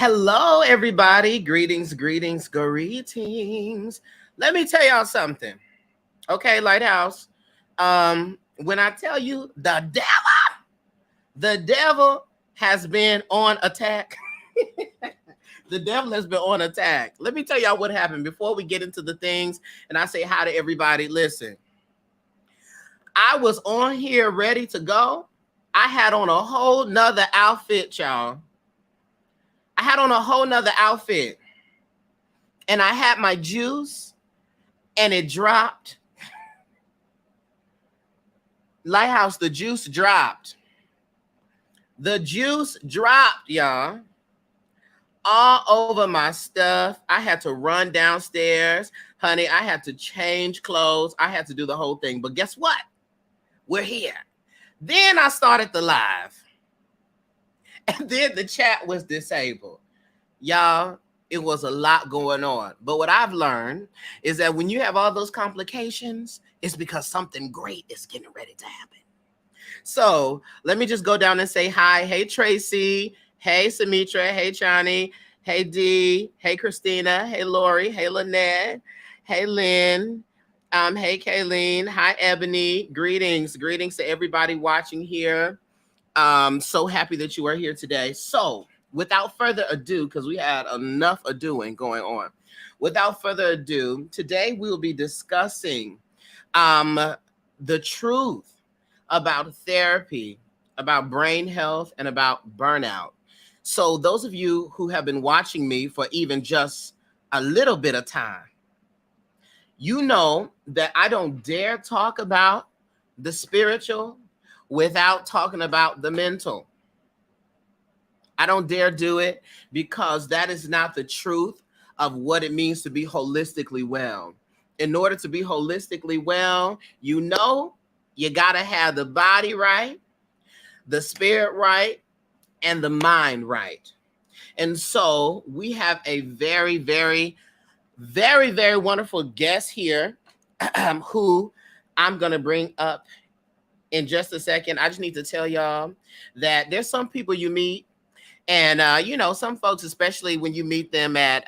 Hello, everybody. Greetings, greetings, greetings. Let me tell y'all something. Okay, Lighthouse. When I tell you the devil has been on attack. The devil has been on attack. Let me tell y'all what happened before we get into the things and I say hi to everybody. Listen, I was on here ready to go. I had on a whole nother outfit, y'all. I had on a whole nother outfit. And I had my juice and it dropped. Lighthouse, the juice dropped. The juice dropped, y'all. All over my stuff. I had to run downstairs. Honey, I had to change clothes. I had to do the whole thing. But guess what? We're here. Then I started the live. And then the chat was disabled. Y'all, it was a lot going on. But what I've learned is that when you have all those complications, it's because something great is getting ready to happen. So let me just go down and say hi. Hey, Tracy. Hey, Samitra. Hey, Chani. Hey, Dee. Hey, Christina. Hey, Lori. Hey, Lynette. Hey, Lynn. Hey, Kayleen. Hi, Ebony. Greetings. Greetings to everybody watching here. So happy that you are here today. So without further ado, because we had enough adoing going on. Without further ado, today we will be discussing the truth about therapy, about brain health, and about burnout. So those of you who have been watching me for even just a little bit of time, you know that I don't dare talk about the spiritual without talking about the mental. I don't dare do it because that is not the truth of what it means to be holistically well. In order to be holistically well, you know, you got to have the body right, the spirit right, and the mind right. And so we have a very, very, very, very wonderful guest here who I'm going to bring up in just a second. I just need to tell y'all that there's some people you meet and, some folks, especially when you meet them at,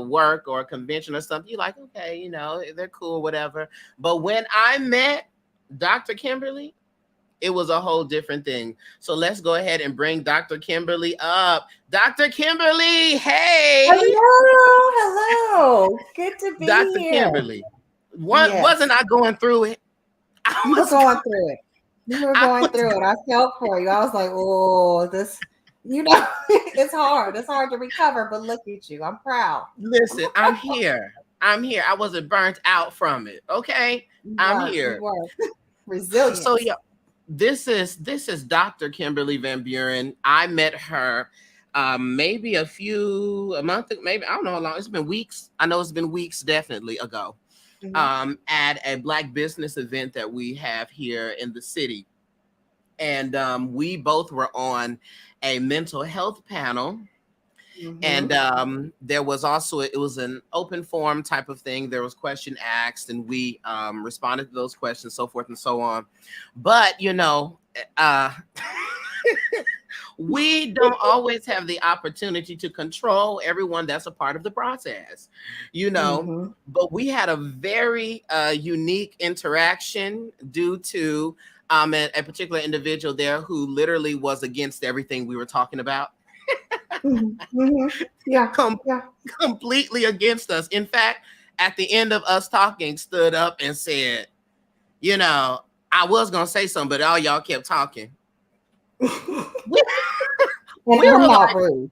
work or a convention or something, you're like, okay, they're cool, whatever. But when I met Dr. Kimberly, it was a whole different thing. So let's go ahead and bring Dr. Kimberly up. Dr. Kimberly, hey. Hello. Good to be Dr. here. Kimberly, wasn't I going through it? You were going through it. I felt for you. I was like, oh, this, it's hard. It's hard to recover, but look at you. I'm proud. Listen, I'm here. I wasn't burnt out from it. Okay. I'm here. Resilient. So yeah, this is Dr. Kimberly VanBuren. I met her maybe a month, maybe, I don't know how long. It's been weeks. I know it's been weeks definitely ago. At a Black business event that we have here in the city. And we both were on a mental health panel. And there was also, it was an open forum type of thing. There was question asked and we responded to those questions, so forth and so on. But, we don't always have the opportunity to control everyone that's a part of the process, but we had a very unique interaction due to a particular individual there who literally was against everything we were talking about. Completely against us. In fact, at the end of us talking, stood up and said, I was going to say something, but all y'all kept talking. I'm not rude.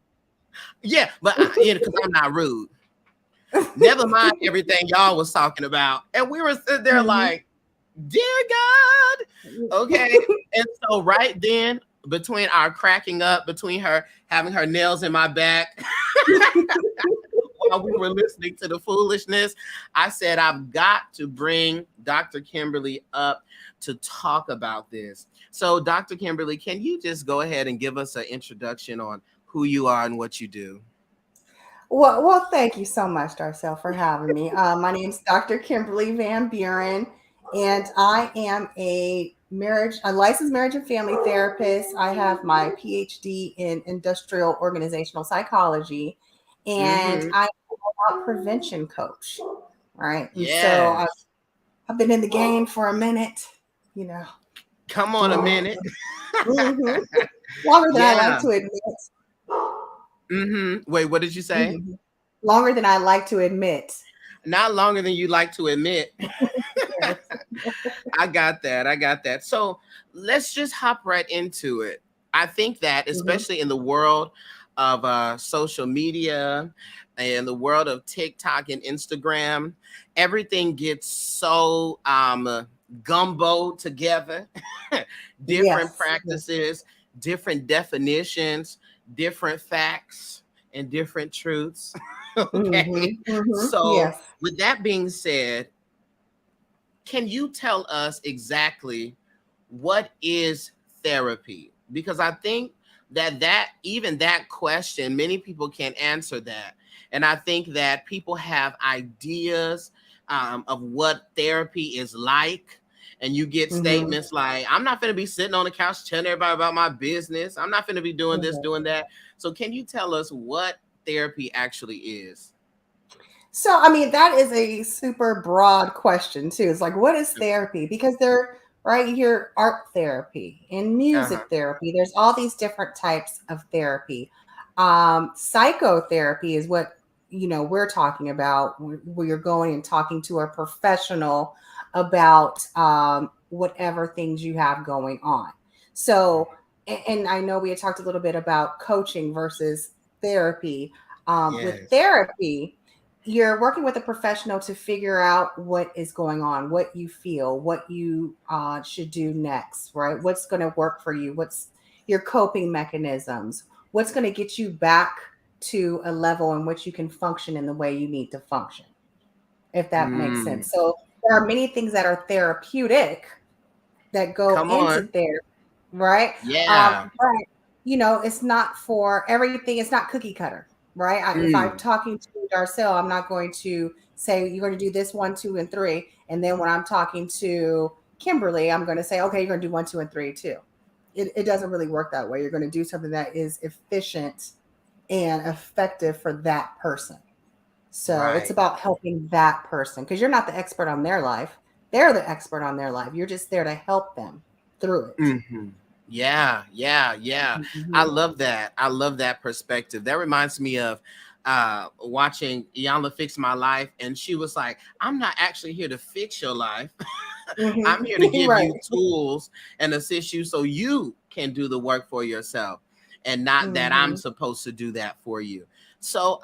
Yeah, but because I'm not rude. Never mind everything y'all was talking about. And we were sitting there like, dear God. Okay. And so right then, between our cracking up, between her having her nails in my back, while we were listening to the foolishness, I said, I've got to bring Dr. Kimberly up to talk about this. So Dr. Kimberly, can you just go ahead and give us an introduction on who you are and what you do? Well, thank you so much, Darcel, for having me. My name is Dr. Kimberly VanBuren, and I am a a licensed marriage and family therapist. I have my PhD in industrial organizational psychology, and Mm-hmm. I'm a prevention coach. Right. And so Yes. I've been in the game for a minute, you know. Come on a Mhm. minute. Longer than I like Yeah. to admit. Mm-hmm. Wait, what did you say? Mhm. Longer than I like to admit. Not longer than you like to admit. Yes. I got that. I got that. So let's just hop right into it. I think that, Mhm. especially in the world of social media and the world of TikTok and Instagram, everything gets so gumbo together. Different Yes. Yes. practices, different definitions, different facts, and different truths. Okay. Mm-hmm. Mm-hmm. So, Yes. with that being said, can you tell us exactly what is therapy? Because I think that even that question, many people can't answer that. And I think that people have ideas of what therapy is like. And you get Mm-hmm. statements like, I'm not going to be sitting on the couch telling everybody about my business. I'm not going to be doing this, Mm-hmm. doing that. So can you tell us what therapy actually is? So, I mean, that is a super broad question too. It's like, what is therapy? Because there, right here, art therapy and Uh-huh. music therapy. There's all these different types of therapy. Psychotherapy is what we're talking about, where you're going and talking to a professional about whatever things you have going on. So, and I know we had talked a little bit about coaching versus therapy. With Yes. therapy, you're working with a professional to figure out what is going on, what you feel, what you should do next, right? What's going to work for you? What's your coping mechanisms? What's going to get you back to a level in which you can function in the way you need to function, if that makes Mm, sense. So there are many things that are therapeutic that go come into on. therapy, right? Yeah. But it's not for everything. It's not cookie cutter, right? If I'm Mm, talking to Darcel, I'm not going to say you're going to do this 1, 2, and 3, and then when I'm talking to Kimberly, I'm going to say, okay, you're going to do 1, 2, and 3 too. It doesn't really work that way. You're going to do something that is efficient and effective for that person. So it's right. about helping that person because you're not the expert on their life. They're the expert on their life. You're just there to help them through it. Hmm. Yeah, yeah, yeah. I Mhm. love that. I love that perspective. That reminds me of watching Iyanla Fix My Life, and she was like, I'm not actually here to fix your life. I'm here to Mhm. give Right. you tools and assist you so you can do the work for yourself, and not that I'm Mhm. supposed to do that for you. So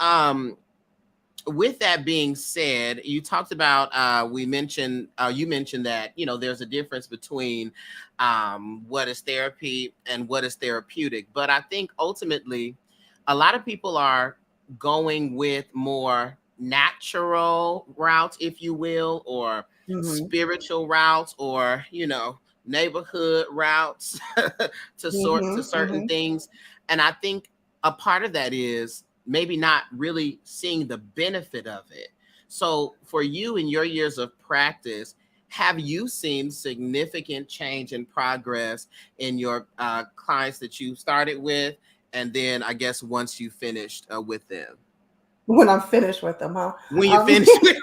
with that being said, you talked about we mentioned you mentioned that there's a difference between what is therapy and what is therapeutic. But I think ultimately, a lot of people are going with more natural routes, if you will, or Mhm. spiritual routes, or neighborhood routes to sort to Mhm. certain Mhm. things. And I think a part of that is maybe not really seeing the benefit of it. So, for you in your years of practice, have you seen significant change and progress in your clients that you started with? And then, I guess, once you finished with them? When I'm finished with them, huh? When you Um, finished with,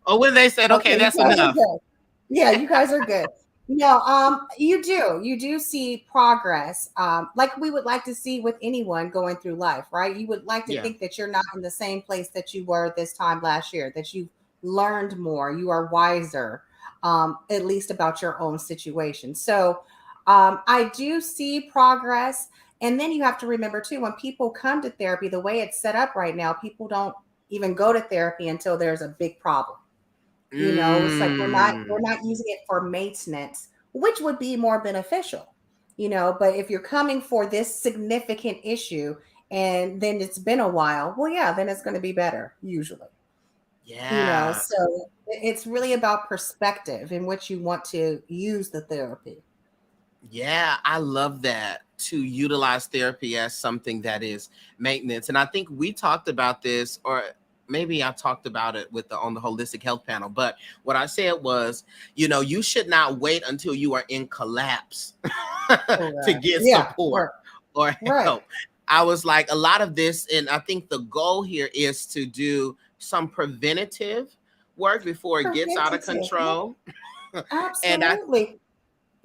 or when they said, okay, okay, you that's guys are enough. good. Yeah, you guys are good. No, you do see progress, like we would like to see with anyone going through life, right? You would like to Yeah. think that you're not in the same place that you were this time last year, that you've learned more, you are wiser, at least about your own situation. So, I do see progress. And then you have to remember too, when people come to therapy, the way it's set up right now, people don't even go to therapy until there's a big problem. It's like we're Mm, not using it for maintenance, which would be more beneficial. But if you're coming for this significant issue and then it's been a while, well, yeah, then it's going to be better usually. yeah. So it's really about perspective in which you want to use the therapy. Yeah, I love that, to utilize therapy as something that is maintenance. And I think we talked about this, or maybe I talked about it with on the holistic health panel, but what I said was, you know, you should not wait until you are in collapse to Correct. get Yeah. support or Right. help. I was like, a lot of this, and I think the goal here is to do some preventative work before it gets out of Preventative. Yeah, control. And I absolutely.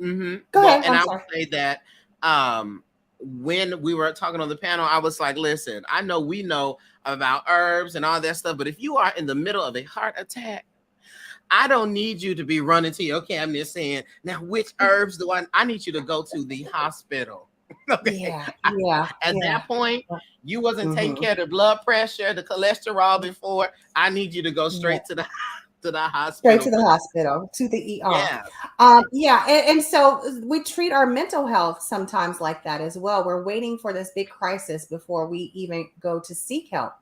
Go well, ahead. and I'm I would sorry. say that um, when we were talking on the panel, I was like, listen, I know we know about herbs and all that stuff, but if you are in the middle of a heart attack, I don't need you to be running to your cabinet saying, now which herbs do I need you to go to the hospital. Okay. Yeah. Yeah. At Yeah. that point, you wasn't taking Mm-hmm. care of the blood pressure, the cholesterol before. I need you to go Yeah. straight to the Straight hospital to the for that. hospital, to the ER. Yeah. Yeah, and so we treat our mental health sometimes like that as well. We're waiting for this big crisis before we even go to seek help.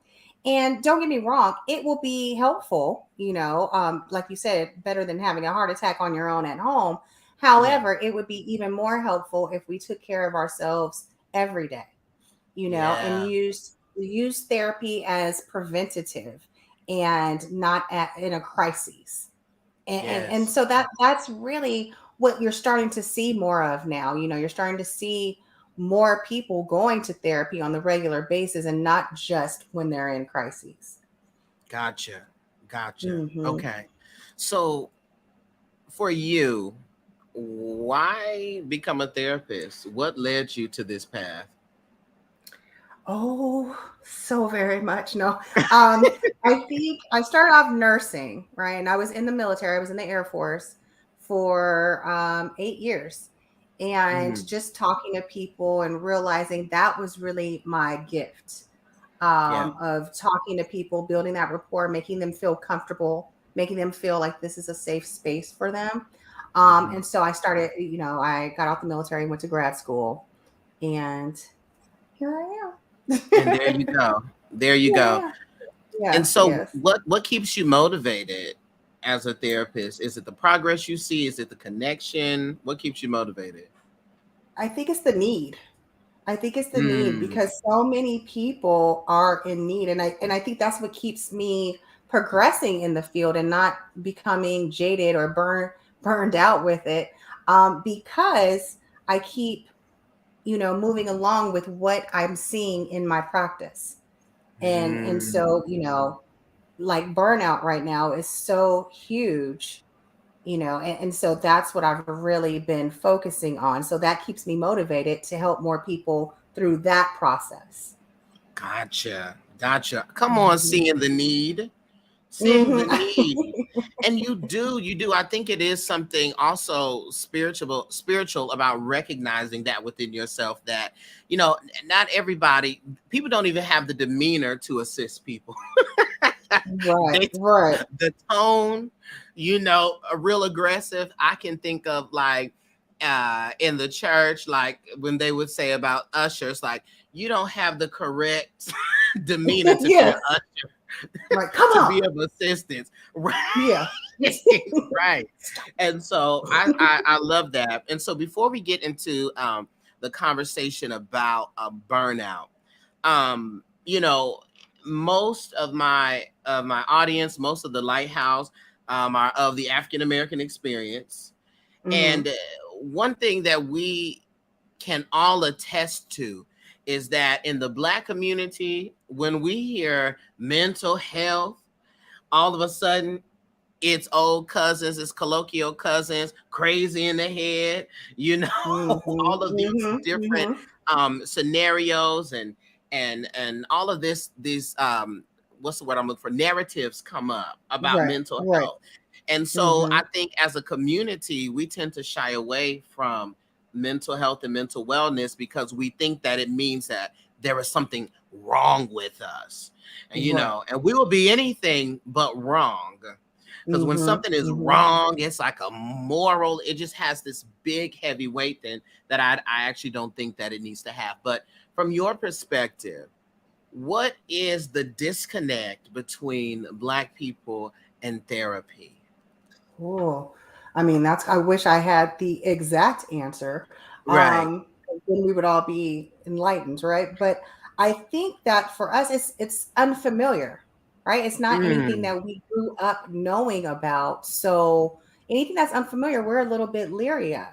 And don't get me wrong, it will be helpful, like you said, better than having a heart attack on your own at home. Yeah. However, it would be even more helpful if we took care of ourselves every day, and Yeah. use therapy as preventative and not in a crisis. And Yes. so that's really what you're starting to see more of now. You're starting to see more people going to therapy on the regular basis and not just when they're in crises. Gotcha. Gotcha. Hmm. Okay. So for you, why become a therapist? What led you to this path? Oh, so very much. No. Um, I think I started off nursing, right? And I was in the military. I was in the Air Force for 8 years. And Mhm. just talking to people and realizing that was really my gift, Yeah. of talking to people, building that rapport, making them feel comfortable, making them feel like this is a safe space for them. Mhm. And so I started, I got out the military, went to grad school, and here I And am. there you go. There you go. Yeah. And Yes, so yes. what keeps you motivated as a therapist? Is it the progress you see? Is it the connection? What keeps you motivated? I think it's the need. I think it's the need Mm, because so many people are in need, and I think that's what keeps me progressing in the field and not becoming jaded or burned out with it, because I keep moving along with what I'm seeing in my practice, and so mm. like burnout right now is so huge, and so that's what I've really been focusing on. So that keeps me motivated to help more people through that process. Gotcha. Gotcha. Come on, Mhm. seeing the need. Seeing the Mhm. need. And you do. I think it is something also spiritual about recognizing that within yourself that, not everybody, people don't even have the demeanor to assist people. Right, They right. the tone, a real aggressive. I can think of like in the church, like when they would say about ushers, like you don't have the correct demeanor to be an Yes, usher right. Come to on. be of assistance. Right. Yeah. Right. And so I love that. And so before we get into the conversation about burnout, you know, most of my audience, most of the lighthouse are of the African American experience. Hmm. And one thing that we can all attest to is that in the Black community, when we hear mental health, all of a sudden it's old cousins, it's colloquial cousins, crazy in the head, Hmm. all of these Hmm. different Hmm. scenarios and all of these what's the word I'm looking for? Narratives come up about Right, mental right. health. And so Hmm. I think as a community, we tend to shy away from mental health and mental wellness because we think that it means that there is something wrong with us. And Right. and we will be anything but wrong. Because when Hmm. something is Hmm. wrong, it's like a moral, it just has this big heavy weight then that I actually don't think that it needs to have. But from your perspective, what is the disconnect between Black people and therapy? Cool. I mean, I wish I had the exact answer. Right. 'Cause then we would all be enlightened, right? But I think that for us, it's unfamiliar. right? It's not anything that we grew up knowing about. So anything that's unfamiliar, we're a little bit leery of.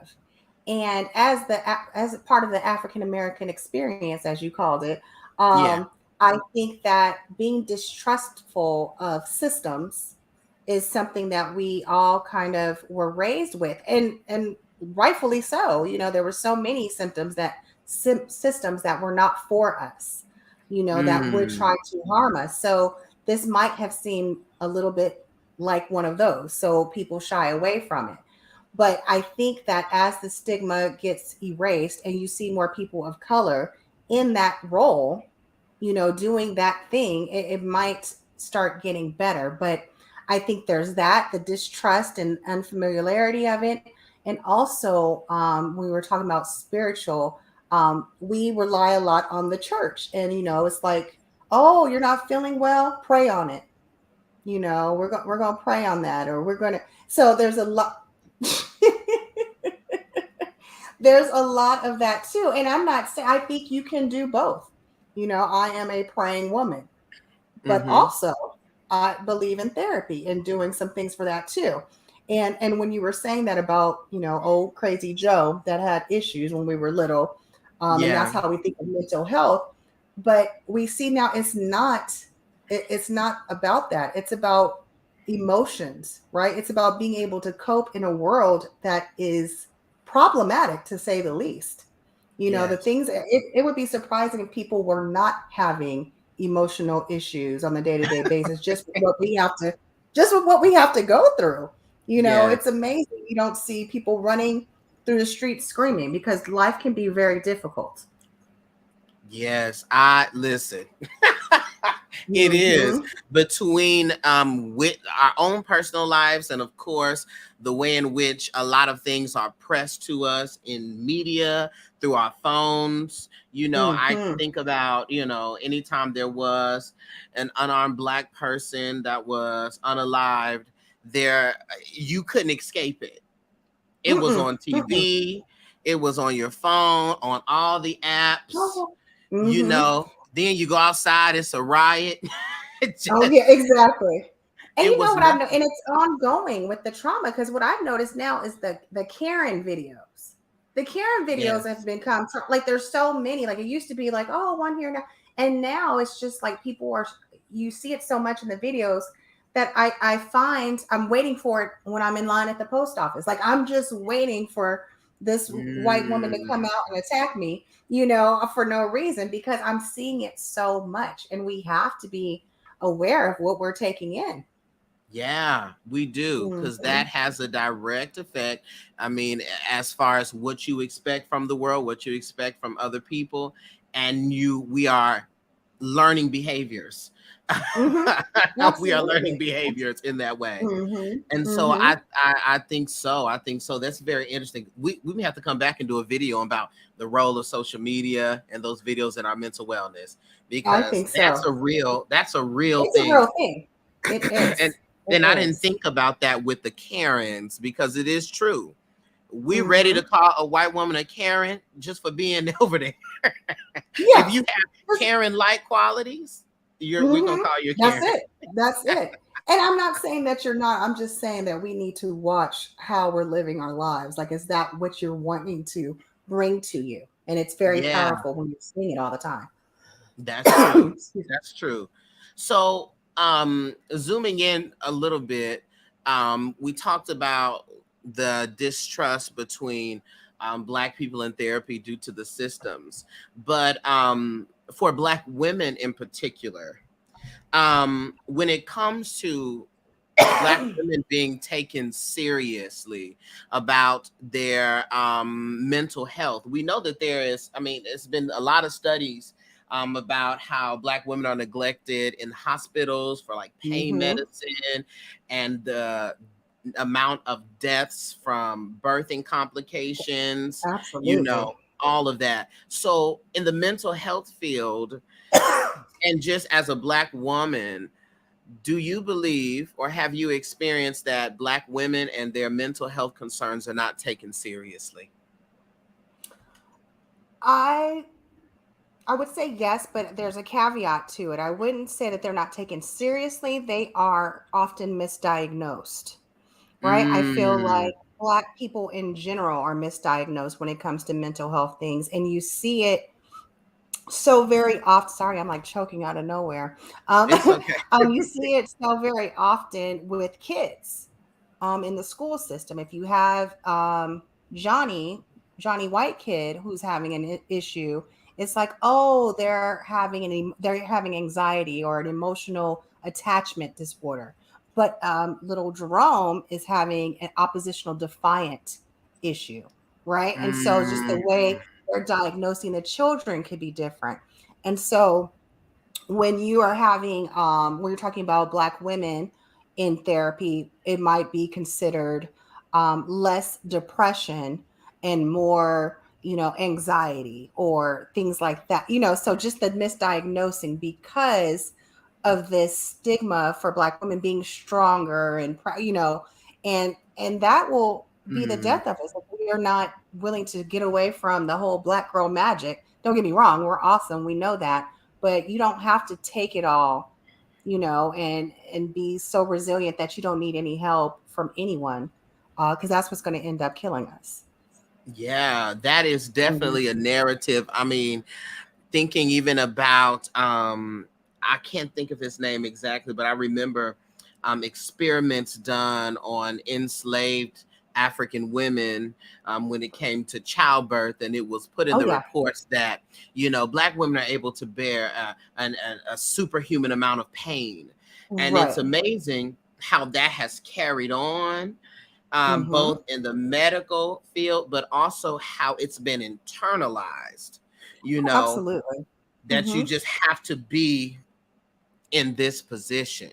And as a part of the African American experience, as you called it, Yeah. I think that being distrustful of systems is something that we all kind of were raised with, and rightfully so. You know, there were so many systems that were not for us, you know, that would Mm. try to harm us. So this might have seemed a little bit like one of those. So people shy away from it. But I think that as the stigma gets erased and you see more people of color in that role, you know, doing that thing, it might start getting better. But I think there's that, the distrust and unfamiliarity of it. And also, we were talking about spiritual, we rely a lot on the church. And, you know, it's like, oh, you're not feeling well, pray on it. You know, we're going to pray on that, or we're going to. So there's a lot. There's a lot of that too. And I'm not saying, I think you can do both. You know, I am a praying woman, but Mm-hmm. also I believe in therapy and doing some things for that too. And when you were saying that about, you know, old crazy Joe that had issues when we were little, and that's Yeah. how we think of mental health, but we see now it's not about that. It's about emotions, right? It's about being able to cope in a world that is problematic, to say the least. You know, the Yes. things, it would be surprising if people were not having emotional issues on the day-to-day basis, just with what we have to go through. You know, Yes. it's amazing you don't see people running through the streets screaming, because life can be very difficult. Yes. I listen. It is Hmm. between with our own personal lives, and of course the way in which a lot of things are pressed to us in media through our phones. You know, I Hmm. think about, you know, anytime there was an unarmed Black person that was unalived, there you couldn't escape it. It was Mm-mm. on Mm-mm. TV, it was on your phone, on all the apps, you Mm-hmm. know. Then you go outside, it's a riot. It Oh yeah, just, exactly. And it you know was what I've noticed, nothing. and it's ongoing with the trauma, because what I've noticed now is the Karen videos. The Karen videos have Yes. become like there's so many. Like it used to be like, oh, one here now, and now it's just like people are. You see it so much in the videos that I find I'm waiting for it when I'm in line at the post office. Like I'm just waiting for this white woman to come Mm, out and attack me, you know, for no reason, because I'm seeing it so much, and we have to be aware of what we're taking in. yeah, we do, because that Mhm. has a direct effect. I mean, as far as what you expect from the world, what you expect from other people, and we are learning behaviors. Mhm. We are learning Absolutely. behaviors in that way. Mhm. And so Mhm. I think so. I think so. That's very interesting. We may have to come back and do a video about the role of social media and those videos in our mental wellness, I because think so. that's a real It's a thing. real thing. It and is. It and I didn't is. think about that with the Karens, because it is true. We ready to Mhm. call a white woman a Karen just for being over there. If Yeah. you have Karen like qualities, we're gonna Mhm. call you a That's Karen. it. That's it. And I'm not saying that you're not. I'm just saying that we need to watch how we're living our lives. Like, is that what you're wanting to bring to you? And it's very Yeah, powerful when you're seeing it all the time. that's true. Excuse me. That's true. So, zooming in a little bit, we talked about the distrust between Black people in therapy due to the systems, but for Black women in particular, when it comes to Black women being taken seriously about their mental health, we know that there is, I mean, it's been a lot of studies about how Black women are neglected in hospitals for like pain Mhm. medicine, and the amount of deaths from birthing complications, you know, Absolutely. all of that. So, in the mental health field, and just as a Black woman, do you believe, or have you experienced that Black women and their mental health concerns are not taken seriously? I I would say yes, but there's a caveat to it. I wouldn't say that they're not taken seriously. They are often misdiagnosed, right? I feel Mm. like Black people in general are misdiagnosed when it comes to mental health things. And you see it so very often. Sorry, I'm like choking out of nowhere. It's okay. You see it so very often with kids in the school system. If you have Johnny White kid who's having an issue, it's like, oh, they're having anxiety or an emotional attachment disorder. But little Jerome is having an oppositional defiant issue, right? And so just the Mm. way they're diagnosing the children could be different. And so when you are having when you're talking about Black women in therapy, it might be considered less depression and more, anxiety or things like that, so just the misdiagnosing because of this stigma for Black women being stronger and and that will be the Mm. death of us if we are not willing to get away from the whole Black girl magic. Don't get me wrong, we're awesome, we know that, but you don't have to take it all, and be so resilient that you don't need any help from anyone, because that's what's going to end up killing us. Yeah, that is Mhm. definitely a narrative. I mean, thinking even about I can't think of his name exactly, but I remember experiments done on enslaved African women when it came to childbirth, and it was put in Oh the yeah. reports that Black women are able to bear a superhuman amount of pain, and it's Right. amazing how that has carried on Hmm. both in the medical field, but also how it's been internalized, you Oh, know, absolutely. that you Hmm. just have to be in this position.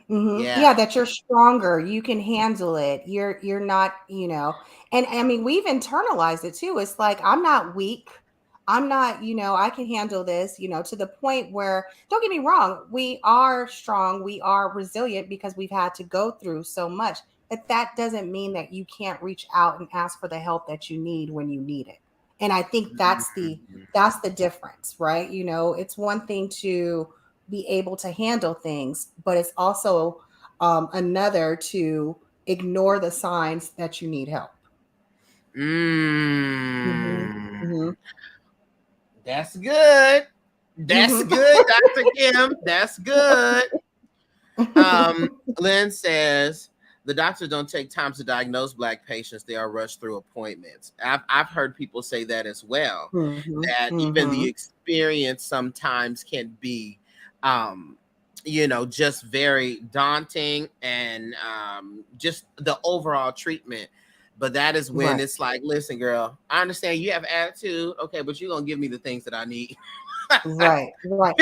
Yeah. Yeah, that you're stronger, you can handle it. You're not, and I mean, we've internalized it too. It's like, I'm not weak. I'm not, I can handle this, to the point where, don't get me wrong, we are strong, we are resilient because we've had to go through so much. But that doesn't mean that you can't reach out and ask for the help that you need when you need it. And I think that's the difference, right? It's one thing to be able to handle things, but it's also another to ignore the signs that you need help. Hmm. Mm. Hmm. That's good. That's Hmm. good, Dr. Kim. That's good. Lynn says the doctors don't take time to diagnose Black patients. They are rushed through appointments. I've heard people say that as well, Hmm. that even the Hmm. experience sometimes can be, um, just very daunting and just the overall treatment. But that is when Right. it's like, listen, girl, I understand you have attitude. Okay, but you're going to give me the things that I need. Right, right.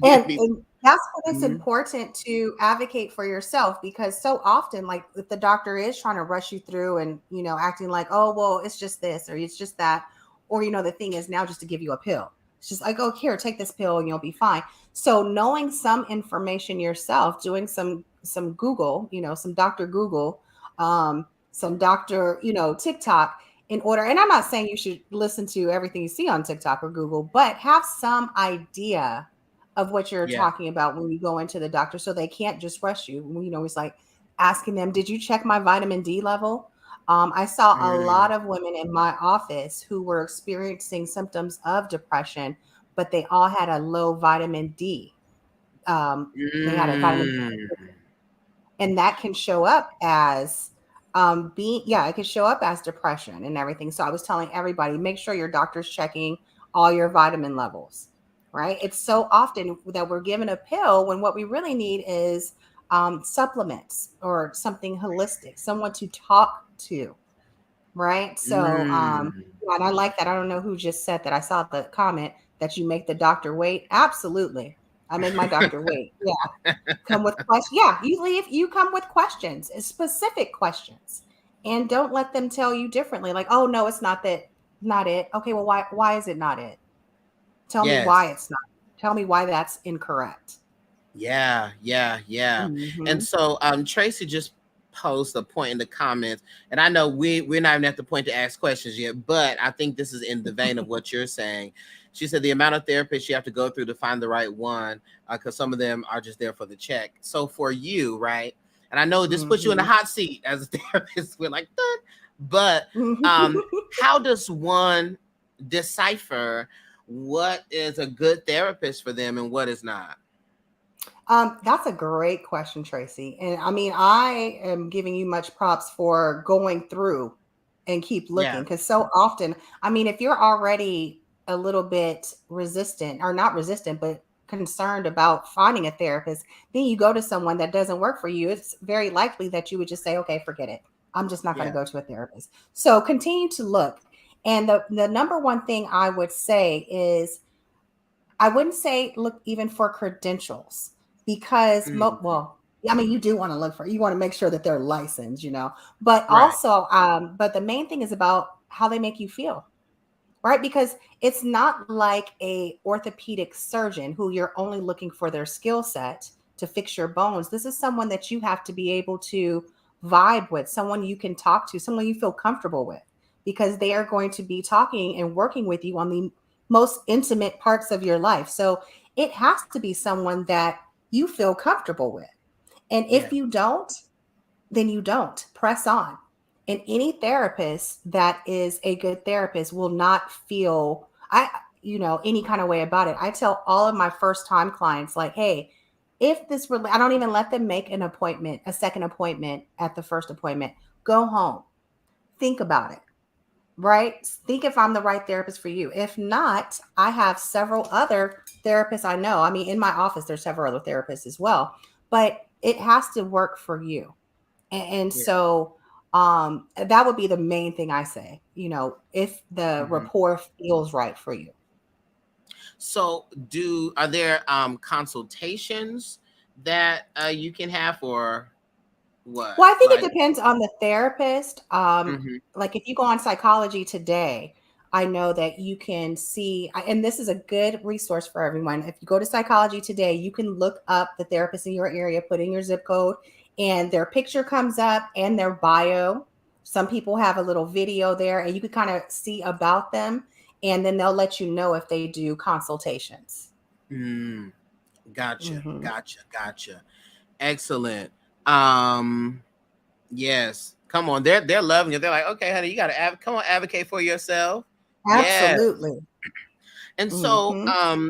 Give And me. and that's when it's Mhm. important to advocate for yourself, because so often, like, if the doctor is trying to rush you through and, acting like, oh, well, it's just this or it's just that, or, the thing is now just to give you a pill. It's just like, oh, here, take this pill and you'll be fine. So knowing some information yourself, doing some Google, some Dr. Google, some Dr. TikTok, in order, and I'm not saying you should listen to everything you see on TikTok or Google, but have some idea of what you're Yeah. talking about when you go into the doctor, so they can't just rush you. It's like asking them, did you check my vitamin D level? I saw a lot Mm. of women in my office who were experiencing symptoms of depression, but they all had a low vitamin D. They had a vitamin D, Mm. and that can show up as being yeah, it can show up as depression and everything. So I was telling everybody, make sure your doctor's checking all your vitamin levels, right? It's so often that we're given a pill when what we really need is supplements or something holistic, someone to talk to, right? So Mm. yeah, and I like that. I don't know who just said that. I saw the comment that you make the doctor wait. Absolutely, I make my doctor wait. Yeah. Come with questions. Yeah, you come with questions, specific questions. And don't let them tell you differently. Like, oh no, it's not that, not it. Okay, well, why is it not it? Tell me why Yes. it's not. Tell me why that's incorrect. Yeah, yeah, yeah. And Hmm. so Tracy just posed a point in the comments, and I know we're not even at the point to ask questions yet, but I think this is in the vein of what you're saying. She said the amount of therapists you have to go through to find the right one, because some of them are just there for the check. So for you, right? And I know this puts you in the hot seat as a therapist. We're like, "Duh." But how does one decipher what is a good therapist for them and what is not? That's a great question, Tracy. And I mean, I am giving you much props for going through and keep looking, Yeah. because so often, I mean, if you're already a little bit resistant, or not resistant, but concerned about finding a therapist, then you go to someone that doesn't work for you, it's very likely that you would just say, okay, forget it. I'm just not going to Yeah. go to a therapist. So continue to look. And the number one thing I would say is, I wouldn't say look even for credentials, because well, I mean, you do want to look for, you want to make sure that they're licensed, but Right. also, but the main thing is about how they make you feel, right? Because it's not like a orthopedic surgeon who you're only looking for their skill set to fix your bones. This is someone that you have to be able to vibe with, someone you can talk to, someone you feel comfortable with, because they are going to be talking and working with you on the most intimate parts of your life. So it has to be someone that you feel comfortable with. And Yeah. if you don't, then you don't. Press on. And any therapist that is a good therapist will not feel any kind of way about it. I tell all of my first time clients, like, hey, if this really, I don't even let them make an appointment, a second appointment at the first appointment. Go home. Think about it. Right? Think if I'm the right therapist for you. If not, I have several other therapists I know. I mean, in my office, there's several other therapists as well, but it has to work for you. And Yeah. so that would be the main thing I say, if the rapport feels right for you. So are there consultations that you can have, or what? Well, I think it Like, depends on the therapist. mhm. Like if you go on Psychology Today, I know that you can see, and this is a good resource for everyone. If you go to Psychology Today, you can look up the therapist in your area, put in your zip code, and their picture comes up and their bio. Some people have a little video there, and you can kind of see about them, and then they'll let you know if they do consultations. Mm, gotcha, Hmm. gotcha. Excellent. Um, yes. Come on, they're loving it. They're like, okay, honey, you gotta come on, advocate for yourself. Yeah. Absolutely. And so, Hmm.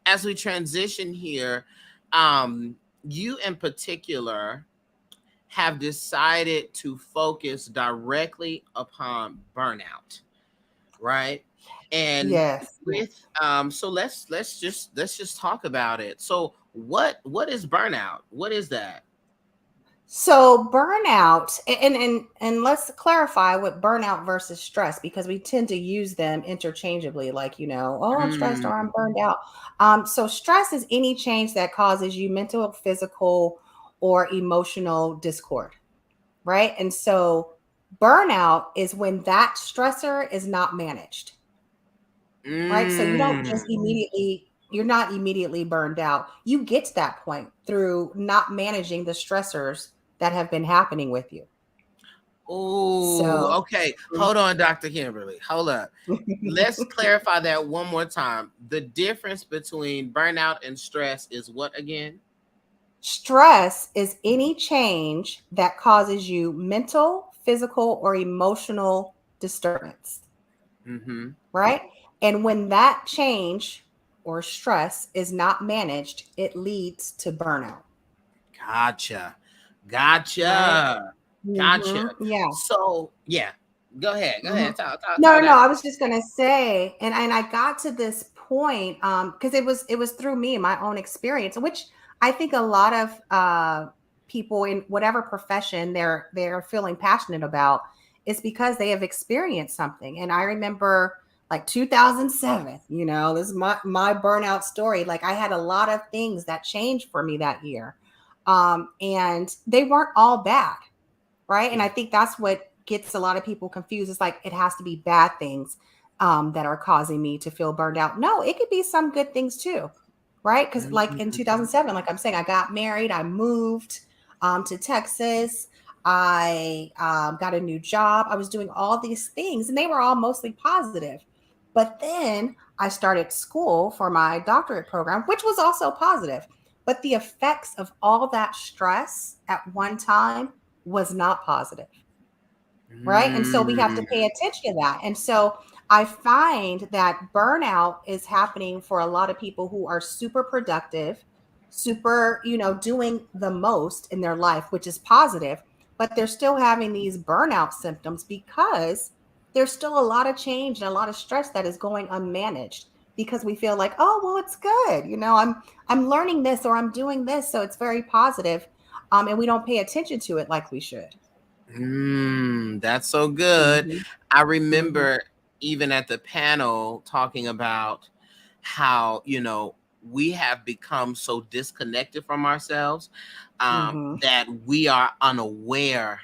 as we transition here, um, you in particular have decided to focus directly upon burnout, right? And Yes. with so let's just talk about it. So what is burnout? What is that? So burnout, and let's clarify what burnout versus stress, because we tend to use them interchangeably, like, oh, I'm stressed or I'm Mm, burned out. So stress is any change that causes you mental, physical, or emotional discord, right? And so burnout is when that stressor is not managed, right? So mm. you're not immediately burned out. You get to that point through not managing the stressors that have been happening with you. Oh, So, okay. Hold on, Dr. Kimberly. Hold up. Let's clarify that one more time. The difference between burnout and stress is what again? stress is any change that causes you mental, physical, or emotional disturbance, Mm-hmm. right? And when that change or stress is not managed, it leads to burnout, Gotcha. right? Gotcha. Yeah. So yeah, go ahead. Go Mhm. ahead. Talk No, that. I was just gonna say, and I got to this point, because it was through me, my own experience, which I think a lot of people in whatever profession they're feeling passionate about is because they have experienced something. And I remember like 2007, this is my burnout story. Like I had a lot of things that changed for me that year, and they weren't all bad, right? And I Yeah. think that's what gets a lot of people confused. It's like it has to be bad things that are causing me to feel burned out. No, it could be some good things too, right? Because like in Mhm. 2007, like I'm saying, I got married, I moved to Texas, I got a new job, I was doing all these things, and they were all mostly positive. But then I started school for my doctorate program, which was also positive. But the effects of all that stress at one time was not positive. Right. And so we have to Mm. pay attention to that. And so I find that burnout is happening for a lot of people who are super productive, super, doing the most in their life, which is positive, but they're still having these burnout symptoms because there's still a lot of change and a lot of stress that is going unmanaged because we feel like, oh, well, it's good. I'm learning this or I'm doing this. So it's very positive. And we don't pay attention to it like we should. That's so good. Mhm. I Mhm. remember even at the panel talking about how, we have become so disconnected from ourselves Mhm. that we are unaware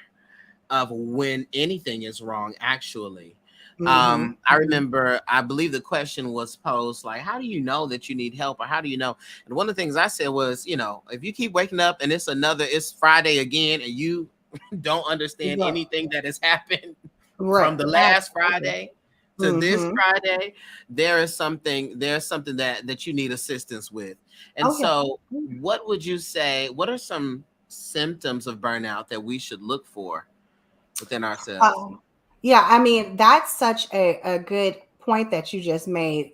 of when anything is wrong, actually. Mhm. I Mhm. remember, I believe the question was posed like, how do you know that you need help? Or how do you know? And one of the things I said was, if you keep waking up and it's Friday again and you don't understand Right. anything that has happened Right. from the last Absolutely. Friday to this Mhm. Friday, there's something that you need assistance with. And Oh, yeah. so what would you say, what are some symptoms of burnout that we should look for within ourselves? Um, yeah, I mean, that's such a good point that you just made,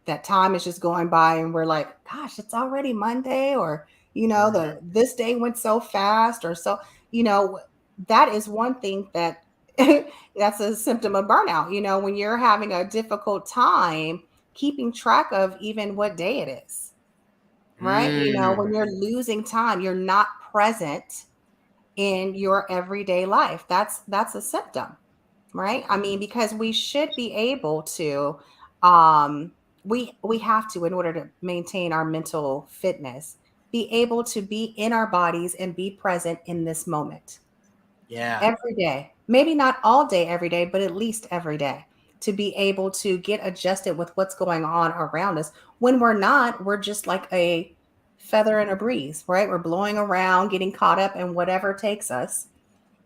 that time is just going by and we're like, gosh, it's already Monday or, Mhm. the this day went so fast or so, you know, that is one thing that that's a symptom of burnout, when you're having a difficult time keeping track of even what day it is. Right? When you're Mm. losing time, you're not present in your everyday life. That's a symptom, right? I mean, because we should be able to we have to, in order to maintain our mental fitness, be able to be in our bodies and be present in this moment. Yeah. Every day. Maybe not all day every day, but at least every day, to be able to get adjusted with what's going on around us. When we're not, we're just like a feather in a breeze, right? We're blowing around, getting caught up in whatever takes us.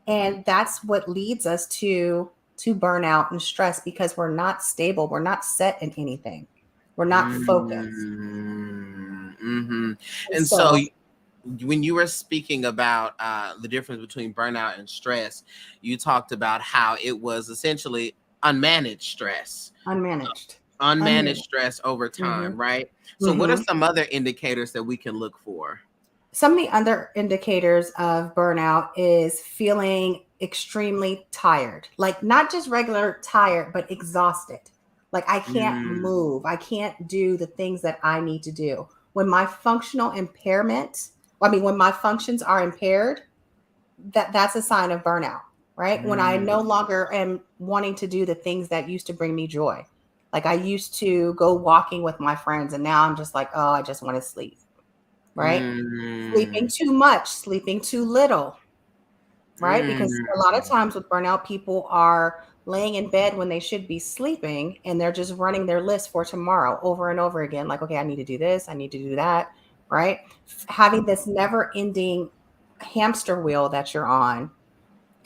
And that's what leads us to burnout and stress because we're not stable, we're not set in anything. We're not focused. Hmm. And And so so when you were speaking about the difference between burnout and stress, you talked about how it was essentially unmanaged stress, unmanaged. unmanaged Unmanaged. stress over time, Mhm. right? So, what are Mhm. some other indicators that we can look for? Some of the other indicators of burnout is feeling extremely tired, like not just regular tired, but exhausted. Like I can't Mm. move, I can't do the things that I need to do. When my functional impairment, I mean, when my functions are impaired, that's a sign of burnout, right? When I no Mm. longer am wanting to do the things that used to bring me joy. Like I used to go walking with my friends, and now I'm just like, oh, I just want to sleep, right? Sleeping Mm. too much, sleeping too little, right? Because a lot of Mm. times with burnout, people are laying in bed when they should be sleeping and they're just running their list for tomorrow over and over again. Like, okay, I need to do this, I need to do that, right? Having this never ending hamster wheel that you're on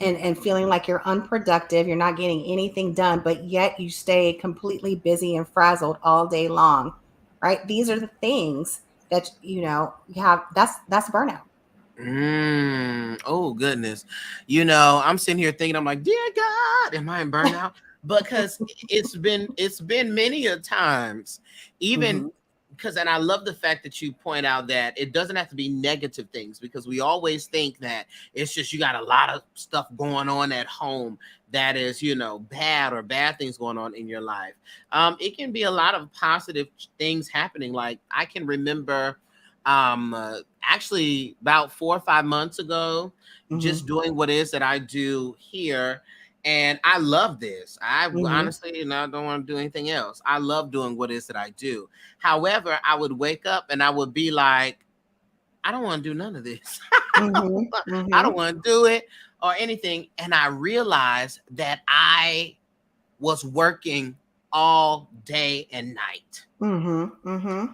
and feeling like you're unproductive, you're not getting anything done, but yet you stay completely busy and frazzled all day long, right? These are the things that you have. That's burnout. Oh goodness. I'm sitting here thinking, I'm like, dear God, am I in burnout? Because it's been many a times, even Hmm. because, and I love the fact that you point out that it doesn't have to be negative things, because we always think that it's just you got a lot of stuff going on at home that is, bad, or bad things going on in your life. It can be a lot of positive things happening. Like I can remember actually about 4 or 5 months ago, Hmm. just doing what it is that I do here. And I love this. I Hmm. honestly, don't want to do anything else. I love doing what it is that I do. However, I would wake up and I would be like, I don't want to do none of this. Hmm. I don't Hmm. want to do it or anything. And I realized that I was working all day and night, Hmm. Hmm.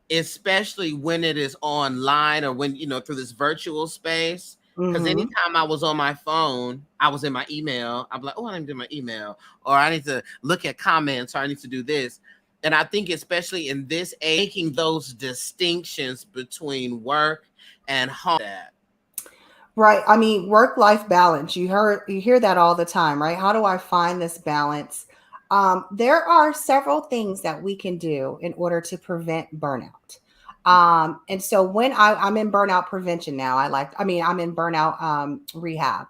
especially when it is online, or when, through this virtual space. Because Hmm. anytime I was on my phone, I was in my email. I'm like, oh, I need to do my email, or I need to look at comments, or I need to do this. And I think especially in this age, making those distinctions between work and home. That. Right. I mean, work-life balance. You hear that all the time, right? How do I find this balance? There are several things that we can do in order to prevent burnout. And so I'm in burnout prevention now. I'm in burnout rehab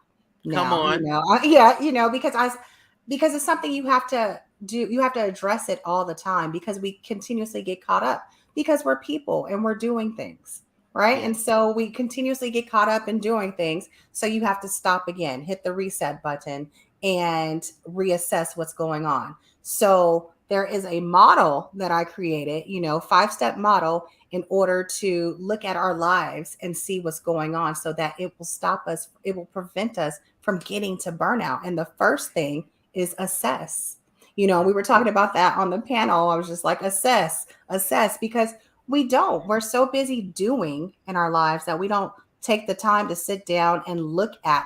Come now, on. yeah, because it's something you have to do. You have to address it all the time because we continuously get caught up because we're people and we're doing things. Right. Yeah. And so we continuously get caught up in doing things. So you have to stop again, hit the reset button and reassess what's going on. So there is a model that I created, 5-step model in order to look at our lives and see what's going on so that it will stop us, it will prevent us from getting to burnout. And the first thing is assess. We were talking about that on the panel. I was just like, assess, because we're so busy doing in our lives that we don't take the time to sit down and look at